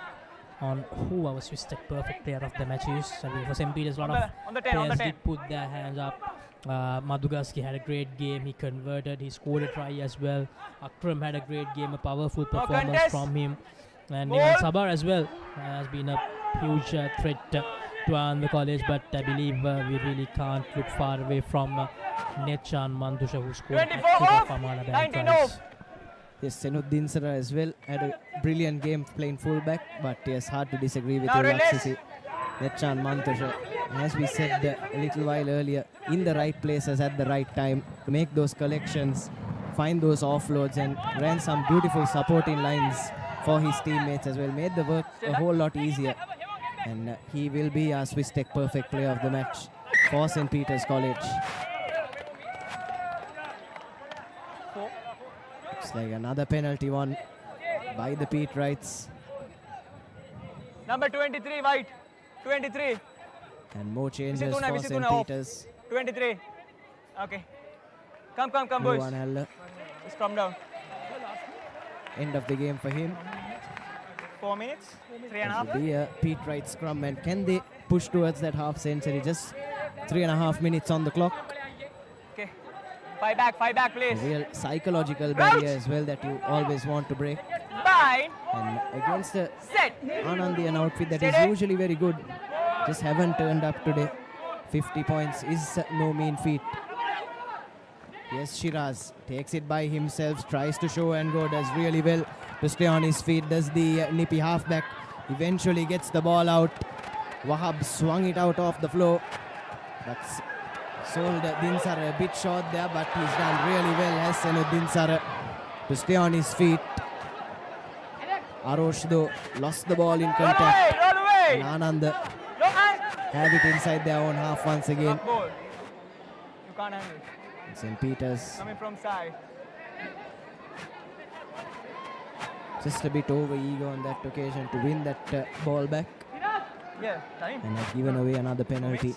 A: on who our Swiss Tech perfect player of the match is. I mean, for St. Peter's, a lot of
E: on the 10, on the
A: players
E: 10.
A: did put their hands up. Madugaski had a great game. He converted. He scored a try as well. Akram had a great game, a powerful performance
E: contest.
A: from him. And
E: Goal.
A: even Sabar as well has been a huge threat to Ananda College. But I believe we really can't look far away from Nechan Mandusha, who scored
E: 24
A: hat-trick
E: off,
A: of Amana
E: 19
A: tries.
E: off.
B: Yes, Senuddin Sara as well had a brilliant game playing fullback, but yes, hard to disagree with
E: Now
B: the
E: release.
B: Raksasi. Nechan Mandusha, as we said a little while earlier, in the right places at the right time to make those collections, find those offloads, and ran some beautiful supporting lines for his teammates as well. Made the work a whole lot easier, and he will be our Swiss Tech perfect player of the match for St. Peter's College. Looks like another penalty one by the Pete Wrights,
E: Number 23, white. 23.
B: and more changes
E: Visituna,
B: for
E: Visituna
B: St.
E: off.
B: Peter's.
E: 23. Okay. Come, boys.
B: Luan Haller,
E: Just come down.
B: end of the game for him.
E: 4 minutes. 3 and a
B: It
E: half.
B: will be a Pete Wright scrum, and can they push towards that half century? Just 3.5 minutes on the clock.
E: Okay. Five back,
B: A
E: please.
B: real psychological
E: Crouch.
B: barrier as well that you always want to break.
E: Bind.
B: And against the
E: Set.
B: Anandian outfit that is
E: Steady.
B: usually very good, just haven't turned up today. 50 points is no mean feat. Yes, Shiraz takes it by himself, tries to show and go, does really well to stay on his feet, does the nippy halfback, eventually gets the ball out. Wahab swung it out off the floor. That's sold Dinsar a bit short there, but he's done really well, Hassan Dinsar, to stay on his feet. Arosh though lost the ball in contact.
E: Roll away.
B: And Ananda
E: No hand.
B: have it inside their own half once again.
E: Block ball. You can't handle it.
B: St. Peter's
E: Coming from side.
B: just a bit over ego on that occasion to win that ball back,
E: Yeah, time.
B: and have given away another penalty.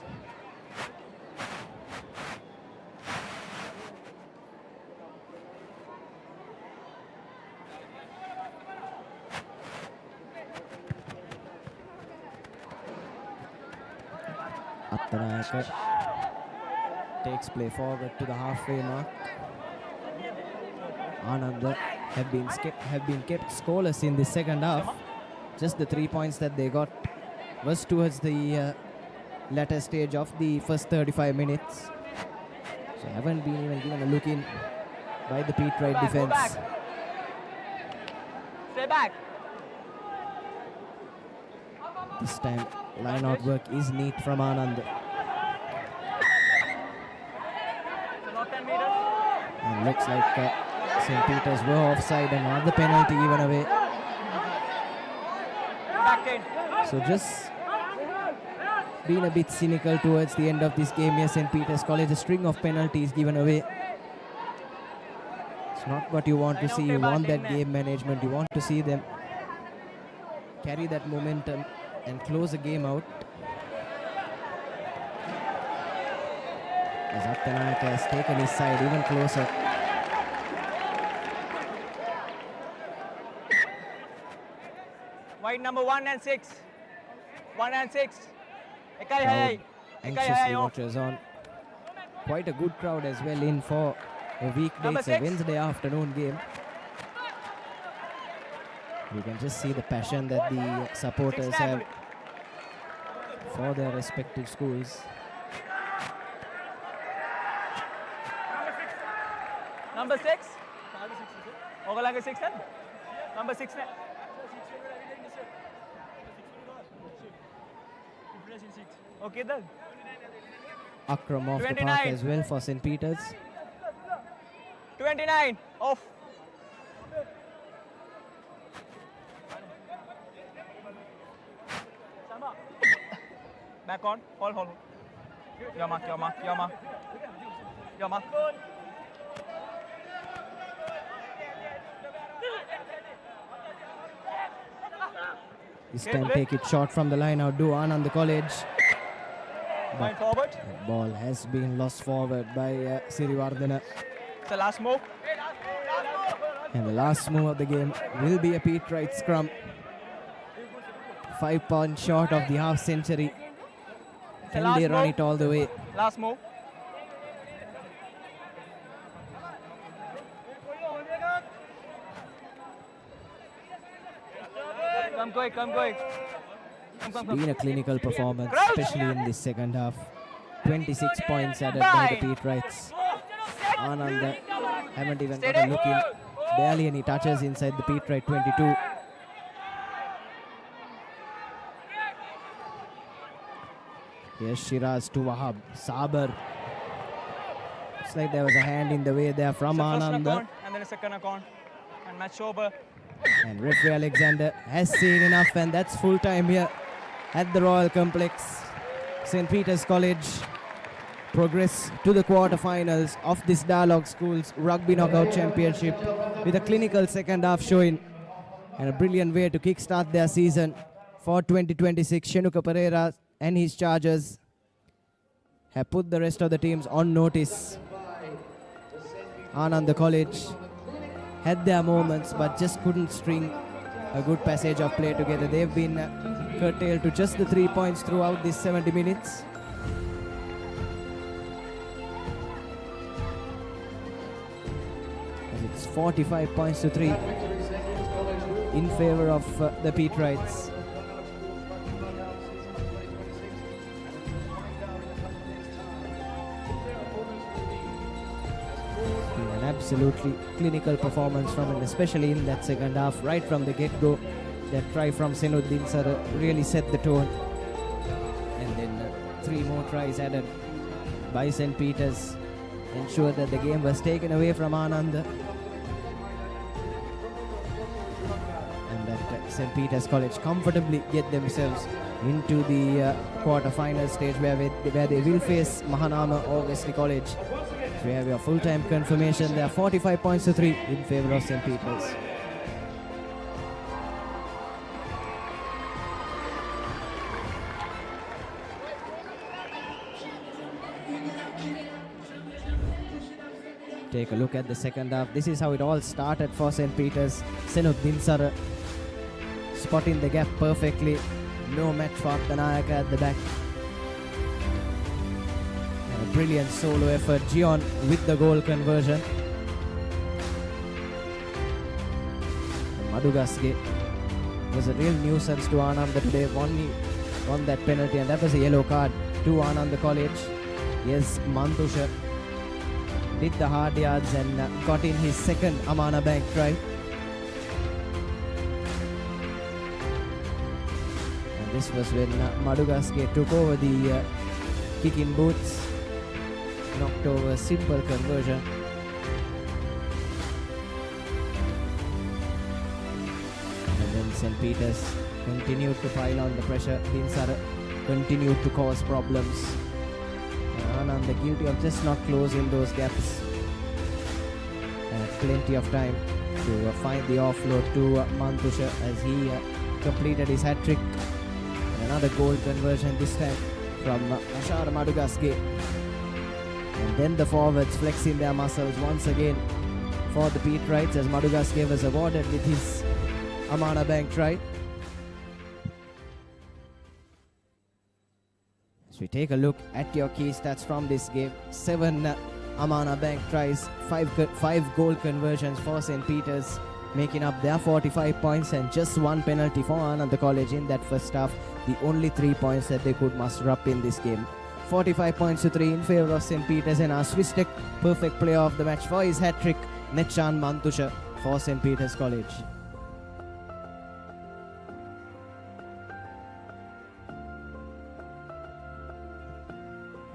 B: Attanayaka takes play forward to the halfway mark. Ananda have been kept scoreless in the second half. Just the 3 points that they got was towards the latter stage of the first 35 minutes. So haven't been even given a look in by the Pete Wright
E: Go
B: defense.
E: back. Stay back.
B: This time line out work is neat from Ananda.
E: So not 10 meters.
B: And looks like St. Peter's were offside, and another penalty given away.
E: Back 10.
B: So just been a bit cynical towards the end of this game here. St. Peter's College, a string of penalties given away. It's not what you want to see. You want that game management. You want to see them carry that momentum and close the game out. As Attanayaka has taken his side even closer.
E: White number 1 and 6. 1 and 6. Ekai
B: Crowd
E: hayai.
B: anxiously watches on. Quite a good crowd as well in for a weekday.
E: Number
B: It's a
E: 6.
B: Wednesday afternoon game. You can just see the passion that the supporters have for their respective schools.
E: Number 6. Ogalanga 6 and number 6 ne. Okay then.
B: Akram off the
E: 29.
B: park as well for St. Peter's.
E: 29 off. Back on. Hold. Your mark.
B: This time take it short from the line out, do Ananda College.
E: Going forward.
B: That ball has been lost forward by Sirivardhana.
E: It's the last move.
B: And the last move of the game will be a Pete Wright scrum. 5 points short of the half century. Can
E: last
B: they run
E: move.
B: it all the way?
E: Last move. Come quick.
B: It's been a clinical performance, especially in this second half. 26 points added by the Pete Wrights. Ananda haven't even got a look in. Barely any touches inside the Pete Wright 22. Yes, Shiraz to Wahab. Sabar. Looks like there was a hand in the way there from Ananda.
E: Account, and then a second account. And match over.
B: And referee Alexander has seen enough, and that's full time here at the Royal Complex. St. Peter's College progress to the quarterfinals of this Dialog Schools Rugby Knockout Championship with a clinical second half showing and a brilliant way to kickstart their season for 2026. Shenuka Pereira and his Chargers have put the rest of the teams on notice. Ananda College had their moments but just couldn't string a good passage of play together. They've been curtailed to just the 3 points throughout this 70 minutes. As it's 45 points to 3 in favor of the Pete Wrights. An absolutely clinical performance from him, especially in that second half, right from the get-go. That try from Senuddin Sar really set the tone. And then 3 more tries added by St. Peter's ensured that the game was taken away from Ananda. And that St. Peter's College comfortably get themselves into the quarter-final stage where they will face Mahanama or Wesley College. So we have your full-time confirmation. There are 45 points to 3 in favor of St. Peter's. Take a look at the second half. This is how it all started for St. Peter's. Senuddin Sar spotting the gap perfectly. No match for Attanayaka at the back. And a brilliant solo effort. Gion with the goal conversion. And Madugaske was a real nuisance to Ananda today. Won that penalty, and that was a yellow card to Ananda College. Yes, Mantusha did the hard yards and got in his second Amana Bank try. And this was when Madugaske took over the kick-in boots, knocked over a simple conversion. And then St. Peter's continued to pile on the pressure. Dinsara continued to cause problems. Ananda guilty of just not closing those gaps. Plenty of time to find the offload to Mantusha as he completed his hat-trick. And another goal conversion, this time from Ashar Madugaske. And then the forwards flexing their muscles once again for the Pete Wrights as Madugas gave us awarded with his Amana Bank try. As we take a look at your key stats from this game, 7 Amana Bank tries, 5 goal conversions for St. Peter's, making up their 45 points, and just 1 penalty for Ananda College in that first half, the only 3 points that they could muster up in this game. 45 points to 3 in favour of St. Peter's, and our Swiss Tech perfect player of the match for his hat-trick, Netchan Mantusha for St. Peter's College.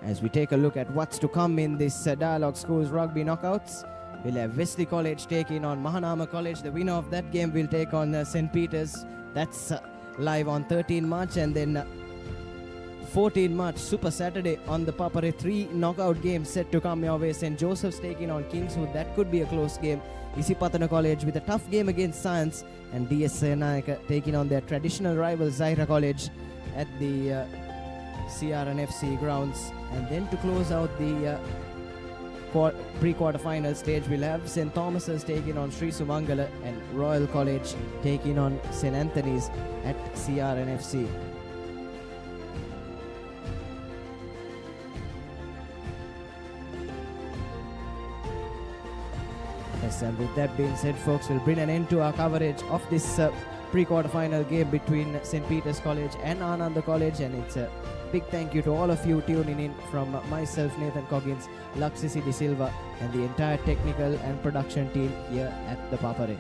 B: As we take a look at what's to come in this Dialog Schools Rugby knockouts, we'll have Wesley College taking on Mahanama College. The winner of that game will take on St. Peter's. That's live on 13 March, and then 14 March, Super Saturday on the Papare, 3 knockout games set to come your way. St. Joseph's taking on Kingswood. That could be a close game. Isipatana College with a tough game against Science, and DS Senayaka taking on their traditional rival Zaira College at the CRNFC grounds. And then to close out the pre-quarter-final stage, we'll have St. Thomas's taking on Sri Sumangala and Royal College taking on St. Anthony's at CRNFC. Yes, and with that being said, folks, we'll bring an end to our coverage of this pre-quarter-final game between St. Peter's College and Ananda College, and it's a big thank you to all of you tuning in, from myself, Nathan Coggins, Laksisi De Silva, and the entire technical and production team here at the Papare.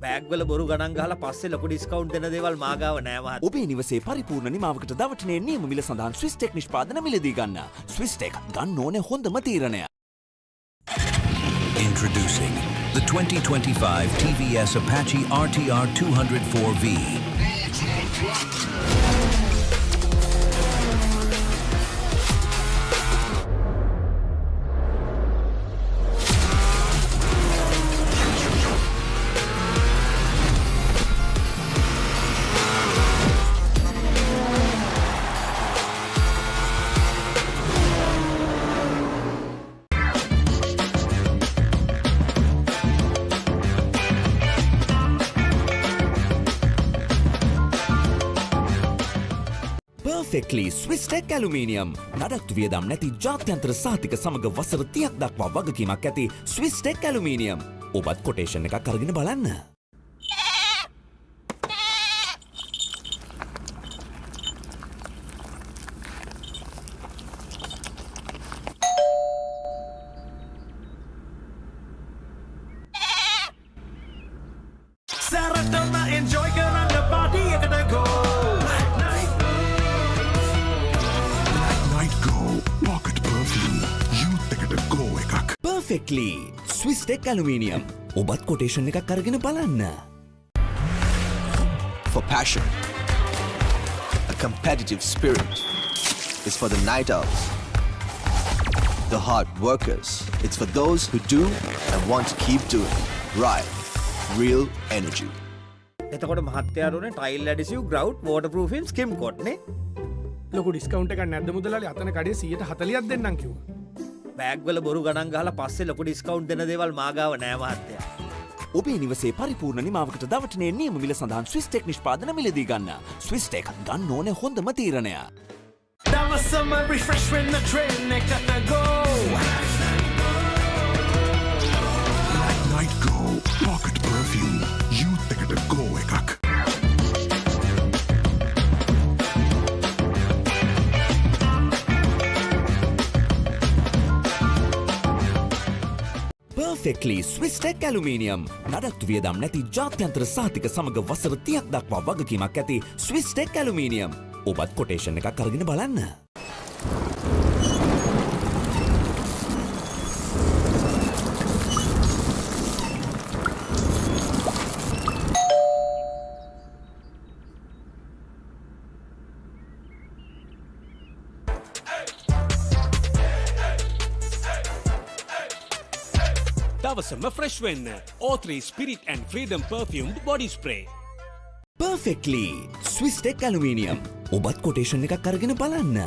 H: බෑග්වල බොරු ගණන් ගහලා පස්සේ ලොකු discount දෙන දේවල් මාගාව නෑ මහත්තයා.
D: ඔබේ නිවසේ පරිපූර්ණ නිමාවකට දවටනේ නියම මිල සඳහන් ස්විස් ටෙක් නිෂ්පාදන මිලදී ගන්න. ස්විස් ටෙක් ගන්න ඕනේ හොඳම තීරණය.
M: Introducing the 2025 TVS Apache RTR 204V.
D: Perfectly Swiss Tech Aluminium. නඩත්තු වියදම් නැති ජාත්‍යන්තර සාතික සමග වසර 30ක් දක්වා වගකීමක් ඇති Swiss Tech Aluminium. ඔබත් කොටේෂන් එකක් අරගෙන බලන්න. Perfectly Swiss Tech Aluminium ඔබත් කොටේෂන් එකක් අරගෙන බලන්න.
J: For passion, a competitive spirit. It's for the night owls, the hard workers. It's for those who do and want to keep doing. Right, real energy.
H: එතකොට මහත්තයාරුනේ tile ඇඩිසිව් ග්‍රවුට් වෝටර්ප්‍රූෆින් ස්කිම් කොට් නේ.
I: ලොකු discount එකක් නැද්ද මුදලාලි අතන කඩේ 140ක් දෙන්නම් කිව්වා.
H: බෑග් වල බොරු ගණන් ගහලා පස්සේ ලොකු ඩිස්කවුන්ට් දෙන දේවල් මාගාව නෑ මහත්තයා.
D: ඔබේ නිවසේ පරිපූර්ණ නිමාවකට දවටනේ නියම මිල සඳහන් ස්විස් ටෙක් නිෂ්පාදන මිලදී ගන්න. ස්විස් ටෙක් ගන්න ඕනේ හොඳම තීරණය.
N: දවසම refresh වෙන්න train එකට go.
F: Night Go Pocket Perfume Youth එකට go එකක්.
D: Perfectly Swiss Tech Aluminium නඩත්තු වියදම් නැති ජාත්‍යන්තර සහතික සමග වසර 30ක් දක්වා වගකීමක් ඇති Swiss Tech Aluminium. ඔබත් කොටේෂන් එකක් අරගෙන බලන්න.
C: දවසම ෆ්‍රෙෂ් වෙන්න O3 Spirit and Freedom Perfumed Body Spray.
D: Perfectly Swiss Tech Aluminium ඔබත් කොටේෂන් එකක් අරගෙන බලන්න.